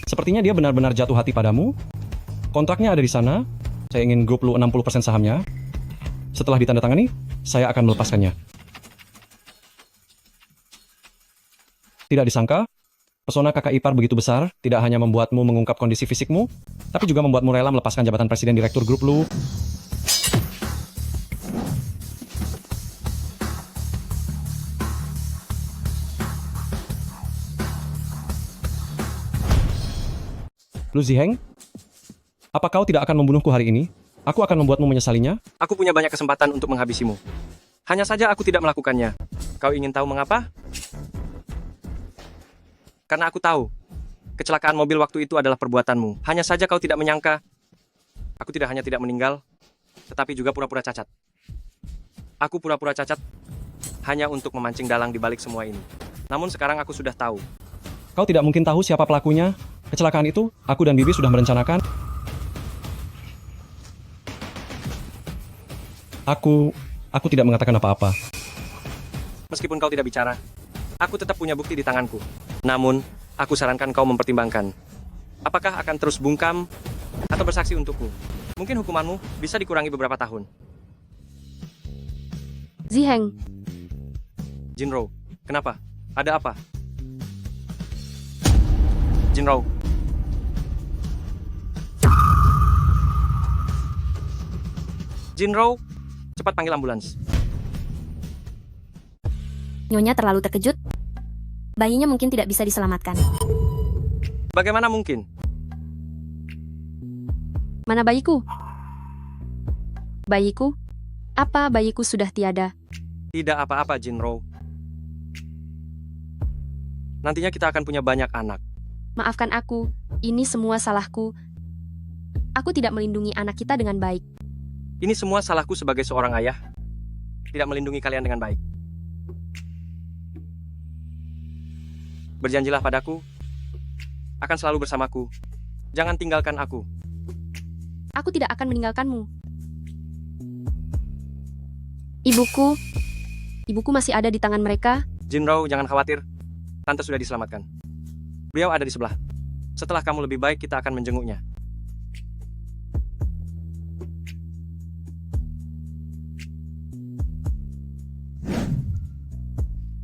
Sepertinya dia benar-benar jatuh hati padamu. Kontraknya ada di sana. Saya ingin grup Lu 60% sahamnya. Setelah ditandatangani, saya akan melepaskannya. Tidak disangka, pesona kakak ipar begitu besar, tidak hanya membuatmu mengungkap kondisi fisikmu, tapi juga membuatmu rela melepaskan jabatan presiden direktur grup Lu. Lu Ziheng, apa kau tidak akan membunuhku hari ini? Aku akan membuatmu menyesalinya. Aku punya banyak kesempatan untuk menghabisimu. Hanya saja aku tidak melakukannya. Kau ingin tahu mengapa? Karena aku tahu. Kecelakaan mobil waktu itu adalah perbuatanmu. Hanya saja kau tidak menyangka. Aku tidak hanya tidak meninggal, tetapi juga pura-pura cacat. Aku pura-pura cacat hanya untuk memancing dalang di balik semua ini. Namun sekarang aku sudah tahu. Kau tidak mungkin tahu siapa pelakunya. Kecelakaan itu, aku dan Bibi sudah merencanakan. Aku tidak mengatakan apa-apa. Meskipun kau tidak bicara, aku tetap punya bukti di tanganku. Namun, aku sarankan kau mempertimbangkan. Apakah akan terus bungkam atau bersaksi untukku? Mungkin hukumanmu bisa dikurangi beberapa tahun. Ziheng, Jinro, kenapa? Ada apa? Jinro. Jinro, cepat panggil ambulans. Nyonya terlalu terkejut. Bayinya mungkin tidak bisa diselamatkan. Bagaimana mungkin? Mana bayiku? Bayiku? Apa bayiku sudah tiada? Tidak apa-apa, Jinro. Nantinya kita akan punya banyak anak. Maafkan aku, ini semua salahku. Aku tidak melindungi anak kita dengan baik. Ini semua salahku sebagai seorang ayah. Tidak melindungi kalian dengan baik. Berjanjilah padaku, akan selalu bersamaku. Jangan tinggalkan aku. Aku tidak akan meninggalkanmu. Ibuku masih ada di tangan mereka. Jinro, jangan khawatir. Tante sudah diselamatkan. Beliau ada di sebelah. Setelah kamu lebih baik, kita akan menjenguknya.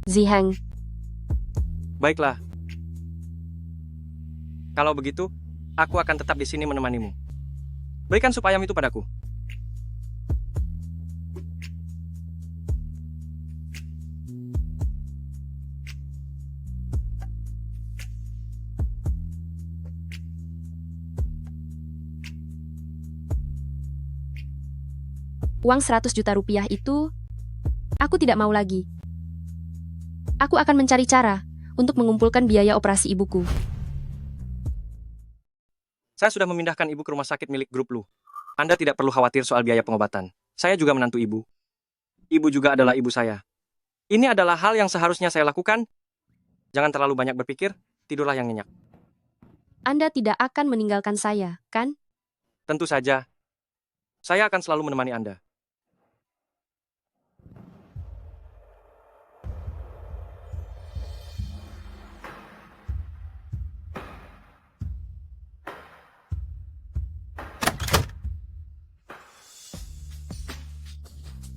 Ziheng, Baiklah. Kalau begitu, aku akan tetap di sini menemanimu. Berikan sup ayam itu padaku. uang 100 juta rupiah itu, aku tidak mau lagi. Aku akan mencari cara untuk mengumpulkan biaya operasi ibuku. Saya sudah memindahkan ibu ke rumah sakit milik grup Lu. Anda tidak perlu khawatir soal biaya pengobatan. Saya juga menantu ibu. Ibu juga adalah ibu saya. Ini adalah hal yang seharusnya saya lakukan. Jangan terlalu banyak berpikir, tidurlah yang nyenyak. Anda tidak akan meninggalkan saya, kan? Tentu saja. Saya akan selalu menemani Anda.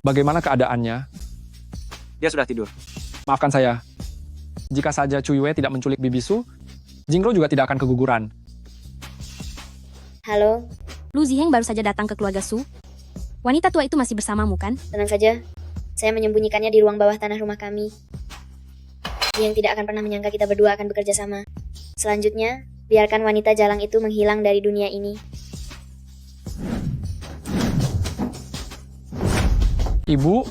Bagaimana keadaannya? Dia sudah tidur. Maafkan saya. Jika saja Cuyue tidak menculik Bibisu, Jingro juga tidak akan keguguran. Halo, Lu Ziheng baru saja datang ke keluarga Su. Wanita tua itu masih bersamamu, kan? tenang saja. Saya menyembunyikannya di ruang bawah tanah rumah kami. Yang tidak akan pernah menyangka kita berdua akan bekerja sama. Selanjutnya, biarkan wanita jalang itu menghilang dari dunia ini. Ibu.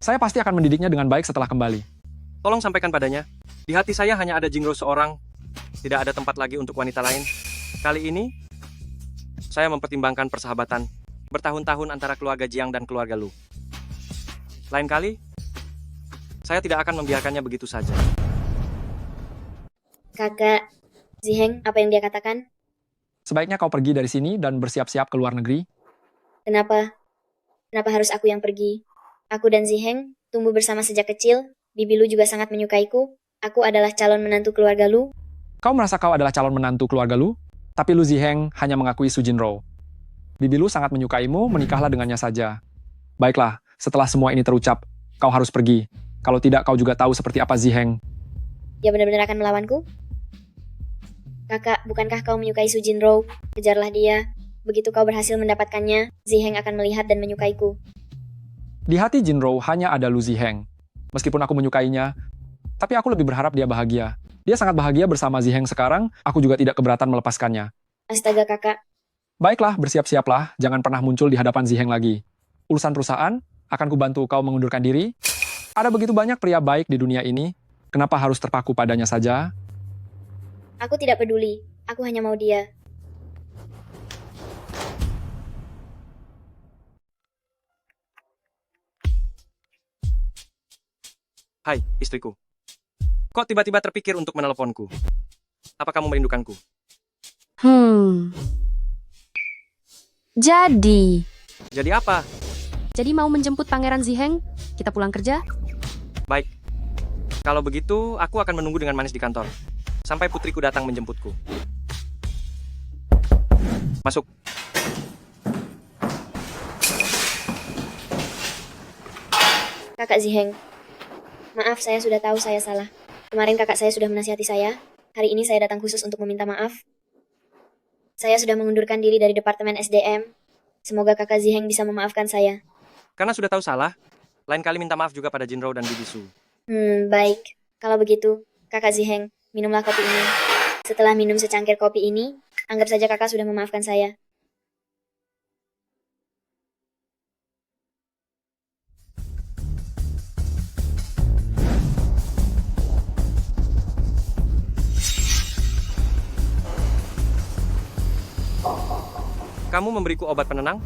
Saya pasti akan mendidiknya dengan baik setelah kembali. Tolong sampaikan padanya, di hati saya hanya ada Jingro seorang, tidak ada tempat lagi untuk wanita lain. Kali ini, saya mempertimbangkan persahabatan bertahun-tahun antara keluarga Jiang dan keluarga Lu. Lain kali, saya tidak akan membiarkannya begitu saja. Kakak, Ziheng, apa yang dia katakan? Sebaiknya kau pergi dari sini dan bersiap-siap ke luar negeri. Kenapa? Kenapa harus aku yang pergi? Aku dan Ziheng tumbuh bersama sejak kecil. Bibi Lu juga sangat menyukaiku. Aku adalah calon menantu keluarga Lu. Kau merasa kau adalah calon menantu keluarga Lu, tapi Lu Ziheng hanya mengakui Su Jinro. Bibi Lu sangat menyukaimu, menikahlah dengannya saja. Baiklah, setelah semua ini terucap, kau harus pergi. Kalau tidak, kau juga tahu seperti apa Ziheng. Dia benar-benar akan melawanku? Kakak, bukankah kau menyukai Su Jinro? Kejarlah dia. Begitu kau berhasil mendapatkannya, Ziheng akan melihat dan menyukaiku. Di hati Jinro hanya ada Lu Ziheng. Meskipun aku menyukainya, tapi aku lebih berharap dia bahagia. Dia sangat bahagia bersama Ziheng sekarang, aku juga tidak keberatan melepaskannya. Astaga kakak, Baiklah, bersiap-siaplah, jangan pernah muncul di hadapan Ziheng lagi. Urusan perusahaan, akan kubantu kau mengundurkan diri. Ada begitu banyak pria baik di dunia ini, kenapa harus terpaku padanya saja? aku tidak peduli. Aku hanya mau dia. Hai, istriku. Kok tiba-tiba terpikir untuk meneleponku? Apa kamu merindukanku? Jadi Jadi apa? Jadi mau menjemput Pangeran Ziheng? Kita pulang kerja? Baik. Kalau begitu, aku akan menunggu dengan manis di kantor. Sampai putriku datang menjemputku. Masuk. Kakak Ziheng, maaf saya sudah tahu saya salah. Kemarin kakak saya sudah menasihati saya. Hari ini saya datang khusus untuk meminta maaf. Saya sudah mengundurkan diri dari Departemen SDM. Semoga kakak Ziheng bisa memaafkan saya. Karena sudah tahu salah, lain kali minta maaf juga pada Jinro dan Bibi Su. Baik. Kalau begitu, kakak Ziheng, minumlah kopi ini. Setelah minum secangkir kopi ini, anggap saja kakak sudah memaafkan saya. Kamu memberiku obat penenang?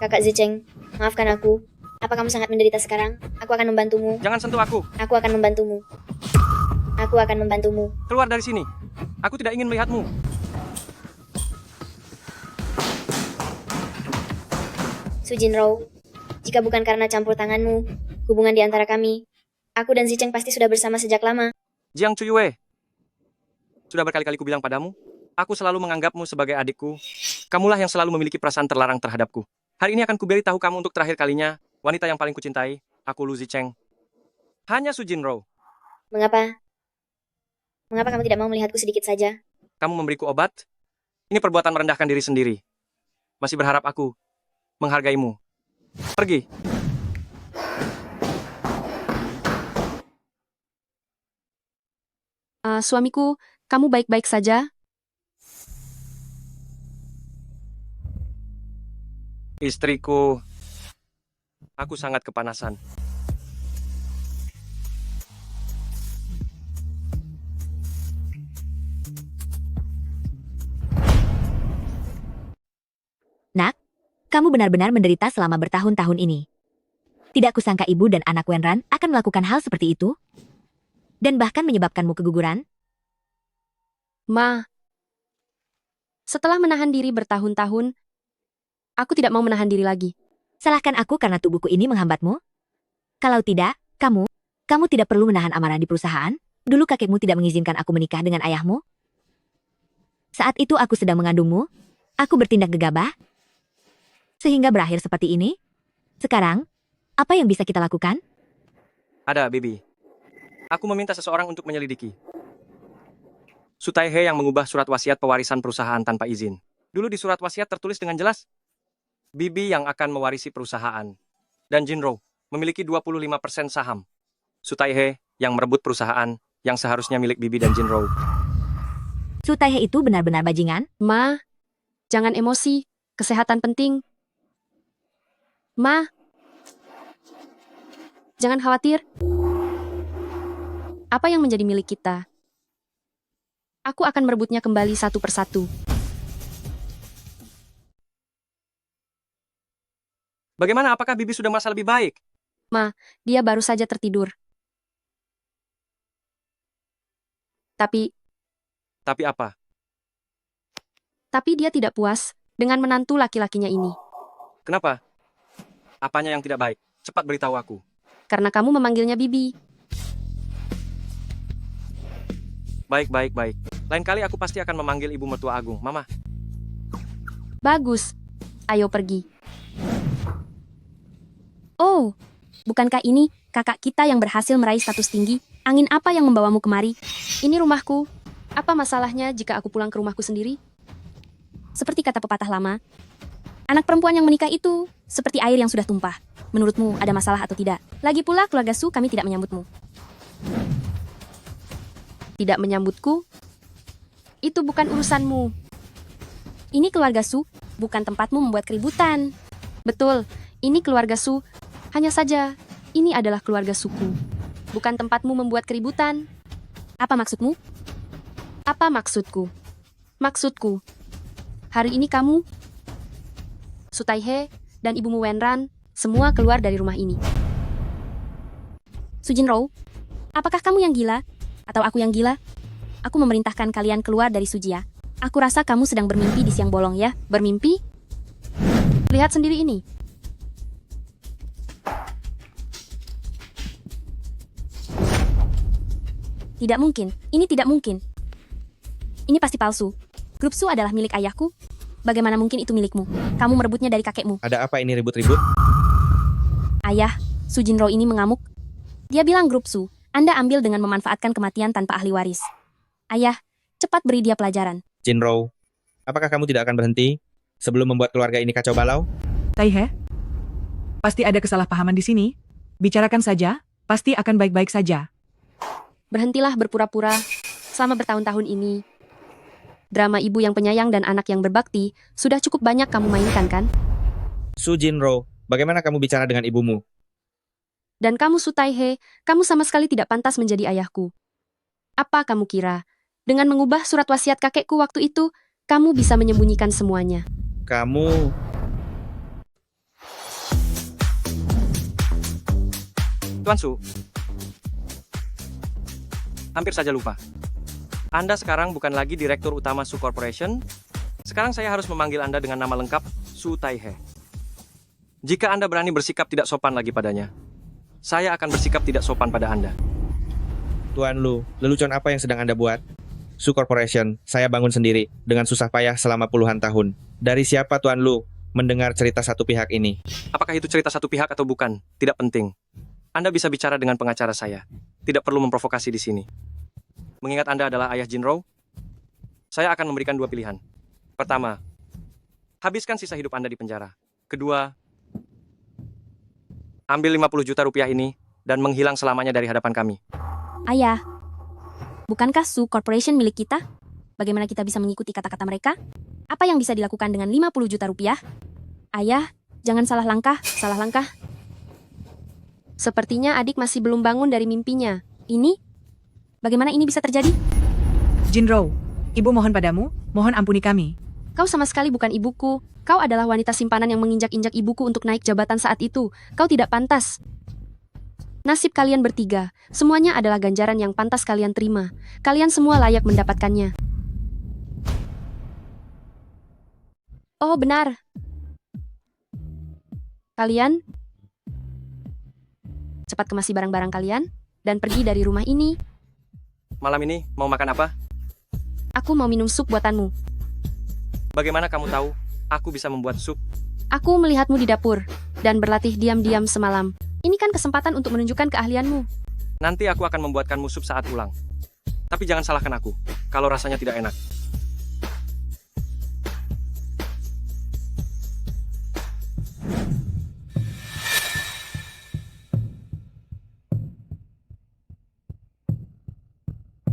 Kakak Zicheng, maafkan aku. Apa kamu sangat menderita sekarang? Aku akan membantumu. Jangan sentuh aku. Aku akan membantumu. Aku akan membantumu. Keluar dari sini. Aku tidak ingin melihatmu. Su Jinro, jika bukan karena campur tanganmu, hubungan di antara kami, aku dan Zicheng pasti sudah bersama sejak lama. Jiang Chuyue. Sudah berkali-kali ku bilang padamu, aku selalu menganggapmu sebagai adikku. Kamulah yang selalu memiliki perasaan terlarang terhadapku. Hari ini akan kuberitahu kamu untuk terakhir kalinya, wanita yang paling kucintai, aku Lu Zicheng. Hanya Su Jinro. Mengapa? Mengapa kamu tidak mau melihatku sedikit saja? Kamu memberiku obat? Ini perbuatan merendahkan diri sendiri. Masih berharap aku menghargaimu. Pergi. Suamiku, kamu baik-baik saja? Istriku, aku sangat kepanasan. Nak, kamu benar-benar menderita selama bertahun-tahun ini. Tidak kusangka ibu dan anak Wenran akan melakukan hal seperti itu. Dan bahkan menyebabkanmu keguguran. Ma, setelah menahan diri bertahun-tahun, aku tidak mau menahan diri lagi. Salahkan aku karena tubuhku ini menghambatmu? Kalau tidak, kamu tidak perlu menahan amarah di perusahaan. Dulu kakekmu tidak mengizinkan aku menikah dengan ayahmu. Saat itu aku sedang mengandungmu. Aku bertindak gegabah. Sehingga berakhir seperti ini. Sekarang, apa yang bisa kita lakukan? Ada, Bibi. Aku meminta seseorang untuk menyelidiki. Su Taihe yang mengubah surat wasiat pewarisan perusahaan tanpa izin. Dulu di surat wasiat tertulis dengan jelas, Bibi yang akan mewarisi perusahaan. Dan Jinro memiliki 25% saham. Su Taihe yang merebut perusahaan yang seharusnya milik Bibi dan Jinro. Su Taihe itu benar-benar bajingan? Ma, jangan emosi. Kesehatan penting. Ma, jangan khawatir. Apa yang menjadi milik kita? Aku akan merebutnya kembali satu persatu. Bagaimana? Apakah Bibi sudah merasa lebih baik? Ma, dia baru saja tertidur. Tapi apa? Tapi dia tidak puas dengan menantu laki-lakinya ini. Kenapa? Apanya yang tidak baik? Cepat beritahu aku. Karena kamu memanggilnya Bibi. Baik. Lain kali aku pasti akan memanggil Ibu Mertua Agung, Mama. Bagus. Ayo pergi. Oh, bukankah ini kakak kita yang berhasil meraih status tinggi? Angin apa yang membawamu kemari? Ini rumahku. Apa masalahnya jika aku pulang ke rumahku sendiri? Seperti kata pepatah lama, anak perempuan yang menikah itu seperti air yang sudah tumpah. Menurutmu ada masalah atau tidak? Lagi pula keluarga Su kami tidak menyambutmu. tidak menyambutku? Itu bukan urusanmu. Ini keluarga Su, bukan tempatmu membuat keributan. Betul, ini keluarga Su. Hanya saja, ini adalah keluarga suku. Bukan tempatmu membuat keributan. Apa maksudmu? Apa maksudku? Maksudku, hari ini kamu, Su Taihe, dan ibumu Wenran, semua keluar dari rumah ini. Su Jinrou, apakah kamu yang gila? Atau aku yang gila? Aku memerintahkan kalian keluar dari Sujia. Aku rasa kamu sedang bermimpi di siang bolong ya. Bermimpi? Lihat sendiri ini. Tidak mungkin. Ini tidak mungkin. Ini pasti palsu. Grup Su adalah milik ayahku. Bagaimana mungkin itu milikmu? Kamu merebutnya dari kakekmu. Ada apa ini ribut-ribut? Ayah, Su Jinrou ini mengamuk. Dia bilang grup Su, Anda ambil dengan memanfaatkan kematian tanpa ahli waris. Ayah, cepat beri dia pelajaran. Jinrou, apakah kamu tidak akan berhenti sebelum membuat keluarga ini kacau balau? Taihe, pasti ada kesalahpahaman di sini. Bicarakan saja, pasti akan baik-baik saja. Berhentilah berpura-pura. Selama bertahun-tahun ini, drama ibu yang penyayang dan anak yang berbakti sudah cukup banyak kamu mainkan, kan? Su Jinrou, bagaimana kamu bicara dengan ibumu? Dan kamu Su Taihe, kamu sama sekali tidak pantas menjadi ayahku. Apa kamu kira? Dengan mengubah surat wasiat kakekku waktu itu, kamu bisa menyembunyikan semuanya. Kamu... Tuan Su, hampir saja lupa. Anda sekarang bukan lagi Direktur Utama Su Corporation. Sekarang saya harus memanggil Anda dengan nama lengkap, Su Taihe. Jika Anda berani bersikap tidak sopan lagi padanya, saya akan bersikap tidak sopan pada Anda. Tuan Lu, lelucon apa yang sedang Anda buat? Su Corporation, saya bangun sendiri, dengan susah payah selama puluhan tahun. Dari siapa Tuan Lu mendengar cerita satu pihak ini? Apakah itu cerita satu pihak atau bukan? Tidak penting. Anda bisa bicara dengan pengacara saya. Tidak perlu memprovokasi di sini. Mengingat Anda adalah ayah Jinrou, saya akan memberikan dua pilihan. Pertama, habiskan sisa hidup Anda di penjara. Kedua, ambil 50 juta rupiah ini dan menghilang selamanya dari hadapan kami. Ayah, bukankah Su Corporation milik kita? Bagaimana kita bisa mengikuti kata-kata mereka? Apa yang bisa dilakukan dengan 50 juta rupiah? Ayah, jangan salah langkah, salah langkah. Sepertinya adik masih belum bangun dari mimpinya. Ini? Bagaimana ini bisa terjadi? Jinrou, ibu mohon padamu, mohon ampuni kami. Kau sama sekali bukan ibuku. Kau adalah wanita simpanan yang menginjak-injak ibuku untuk naik jabatan saat itu. Kau tidak pantas. Nasib kalian bertiga, semuanya adalah ganjaran yang pantas kalian terima. Kalian semua layak mendapatkannya. Oh, benar. Kalian cepat kemasi barang-barang kalian dan pergi dari rumah ini. Malam ini mau makan apa? Aku mau minum sup buatanmu. Bagaimana kamu tahu aku bisa membuat sup? Aku melihatmu di dapur dan berlatih diam-diam semalam. Ini kan kesempatan untuk menunjukkan keahlianmu. Nanti aku akan membuatkanmu sup saat pulang. Tapi jangan salahkan aku kalau rasanya tidak enak.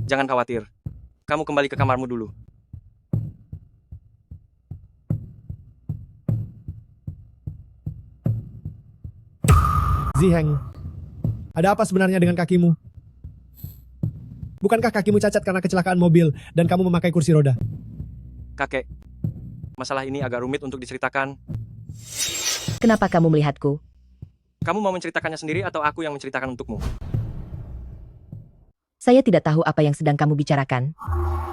Jangan khawatir. Kamu kembali ke kamarmu dulu. Ziheng, ada apa sebenarnya dengan kakimu? Bukankah kakimu cacat karena kecelakaan mobil dan kamu memakai kursi roda? Kakek, masalah ini agak rumit untuk diceritakan. Kenapa kamu melihatku? Kamu mau menceritakannya sendiri atau aku yang menceritakan untukmu? Saya tidak tahu apa yang sedang kamu bicarakan.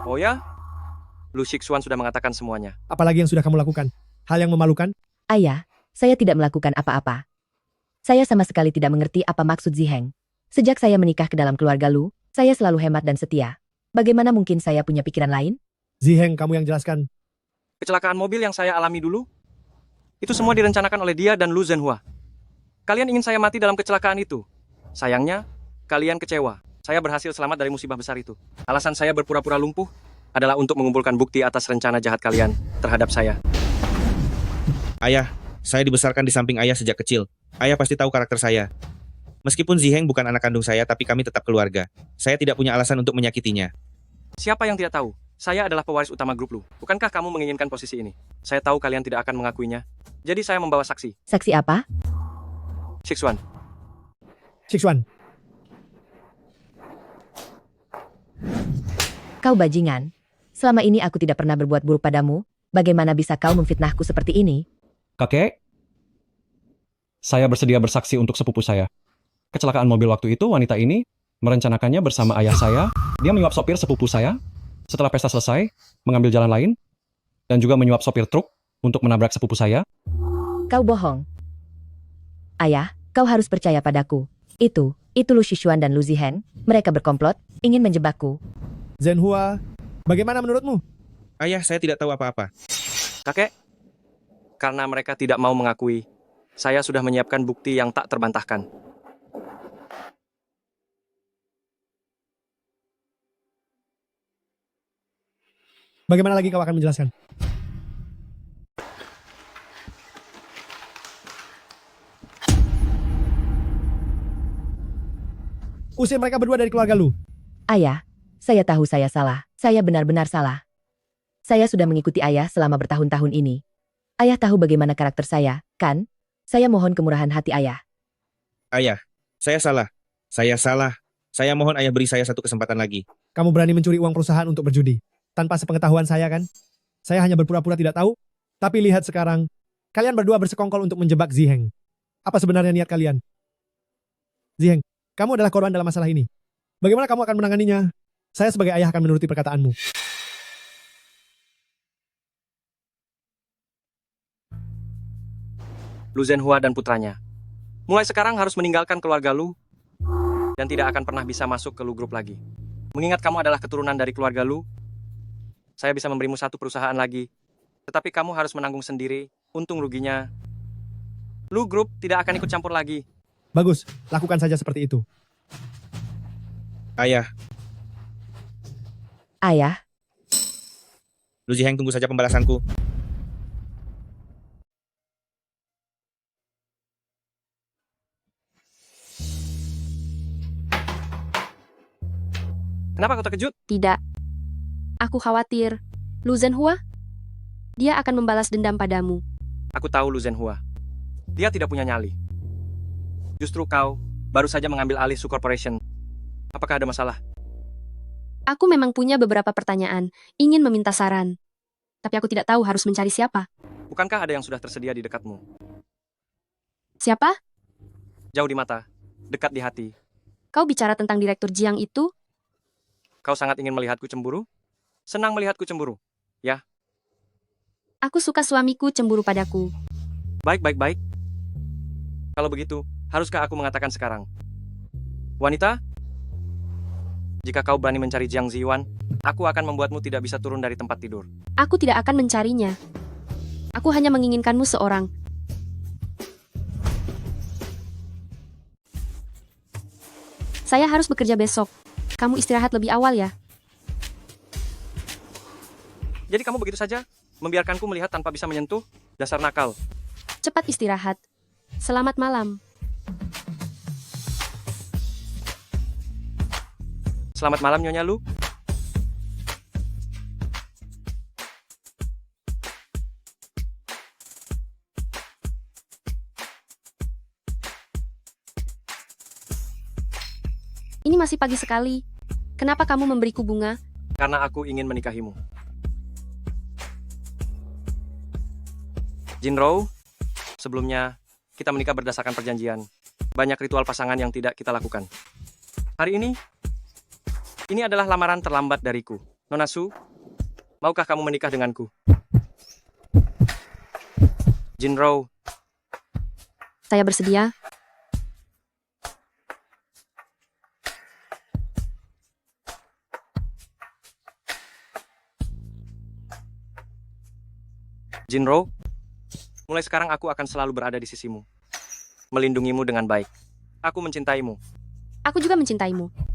Oh ya? Lu Shixuan sudah mengatakan semuanya. Apalagi yang sudah kamu lakukan? Hal yang memalukan? Ayah, saya tidak melakukan apa-apa. Saya sama sekali tidak mengerti apa maksud Ziheng. Sejak saya menikah ke dalam keluarga Lu, saya selalu hemat dan setia. Bagaimana mungkin saya punya pikiran lain? Ziheng, kamu yang jelaskan. Kecelakaan mobil yang saya alami dulu, itu semua direncanakan oleh dia dan Lu Zhenhua. Kalian ingin saya mati dalam kecelakaan itu. Sayangnya, kalian kecewa. Saya berhasil selamat dari musibah besar itu. Alasan saya berpura-pura lumpuh adalah untuk mengumpulkan bukti atas rencana jahat kalian terhadap saya. Ayah, saya dibesarkan di samping ayah sejak kecil. Ayah pasti tahu karakter saya. Meskipun Ziheng bukan anak kandung saya, tapi kami tetap keluarga. Saya tidak punya alasan untuk menyakitinya. Siapa yang tidak tahu? Saya adalah pewaris utama grup Lu. Bukankah kamu menginginkan posisi ini? Saya tahu kalian tidak akan mengakuinya. Jadi saya membawa saksi. Saksi apa? Shixuan. Shixuan, Kau bajingan. Selama ini aku tidak pernah berbuat buruk padamu. Bagaimana bisa kau memfitnahku seperti ini? Kakek, saya bersedia bersaksi untuk sepupu saya. Kecelakaan mobil waktu itu, wanita ini merencanakannya bersama ayah saya. Dia menyuap sopir sepupu saya. Setelah pesta selesai, mengambil jalan lain. Dan juga menyuap sopir truk untuk menabrak sepupu saya. Kau bohong. Ayah, kau harus percaya padaku. Itu Lu Shixuan dan Lu Ziheng. Mereka berkomplot, ingin menjebakku. Zhenhua, bagaimana menurutmu? Ayah, saya tidak tahu apa-apa. Kakek, karena mereka tidak mau mengakui, saya sudah menyiapkan bukti yang tak terbantahkan. Bagaimana lagi kau akan menjelaskan? Usir mereka berdua dari keluarga Lu. Ayah, saya tahu saya salah. Saya benar-benar salah. Saya sudah mengikuti ayah selama bertahun-tahun ini. Ayah tahu bagaimana karakter saya, kan? Saya mohon kemurahan hati ayah. Ayah, saya salah. Saya salah. Saya mohon ayah beri saya satu kesempatan lagi. Kamu berani mencuri uang perusahaan untuk berjudi. Tanpa sepengetahuan saya kan? Saya hanya berpura-pura tidak tahu. Tapi lihat sekarang, kalian berdua bersekongkol untuk menjebak Ziheng. Apa sebenarnya niat kalian? Ziheng, kamu adalah korban dalam masalah ini. Bagaimana kamu akan menanganinya? Saya sebagai ayah akan menuruti perkataanmu. Lu Zhenhua dan putranya. Mulai sekarang harus meninggalkan keluarga Lu dan tidak akan pernah bisa masuk ke Lu Group lagi. Mengingat kamu adalah keturunan dari keluarga Lu, saya bisa memberimu satu perusahaan lagi. Tetapi kamu harus menanggung sendiri untung ruginya. Lu Group tidak akan ikut campur lagi. Bagus, lakukan saja seperti itu. Ayah, Ayah, Lu Ziheng tunggu saja pembalasanku. Kenapa kau terkejut? Tidak. Aku khawatir. Lu Zhenhua? Dia akan membalas dendam padamu. Aku tahu Lu Zhenhua. Dia tidak punya nyali. Justru kau baru saja mengambil alih Su Corporation. Apakah ada masalah? Aku memang punya beberapa pertanyaan, ingin meminta saran. Tapi aku tidak tahu harus mencari siapa. Bukankah ada yang sudah tersedia di dekatmu? Siapa? Jauh di mata, dekat di hati. Kau bicara tentang Direktur Jiang itu? Kau sangat ingin melihatku cemburu? Senang melihatku cemburu, ya? Aku suka suamiku cemburu padaku. Baik. Kalau begitu, haruskah aku mengatakan sekarang? Wanita, jika kau berani mencari Jiang Ziyuan, aku akan membuatmu tidak bisa turun dari tempat tidur. Aku tidak akan mencarinya. Aku hanya menginginkanmu seorang. Saya harus bekerja besok. Kamu istirahat lebih awal ya. Jadi kamu begitu saja? Membiarkanku melihat tanpa bisa menyentuh? Dasar nakal. Cepat istirahat. Selamat malam. Selamat malam, Nyonya Lu. Ini masih pagi sekali. Kenapa kamu memberiku bunga? Karena aku ingin menikahimu. Jinro, sebelumnya kita menikah berdasarkan perjanjian. Banyak ritual pasangan yang tidak kita lakukan. Hari ini adalah lamaran terlambat dariku. Nona Su, maukah kamu menikah denganku? Jinro, Saya bersedia. Jinro, mulai sekarang aku akan selalu berada di sisimu. Melindungimu dengan baik. Aku mencintaimu. Aku juga mencintaimu.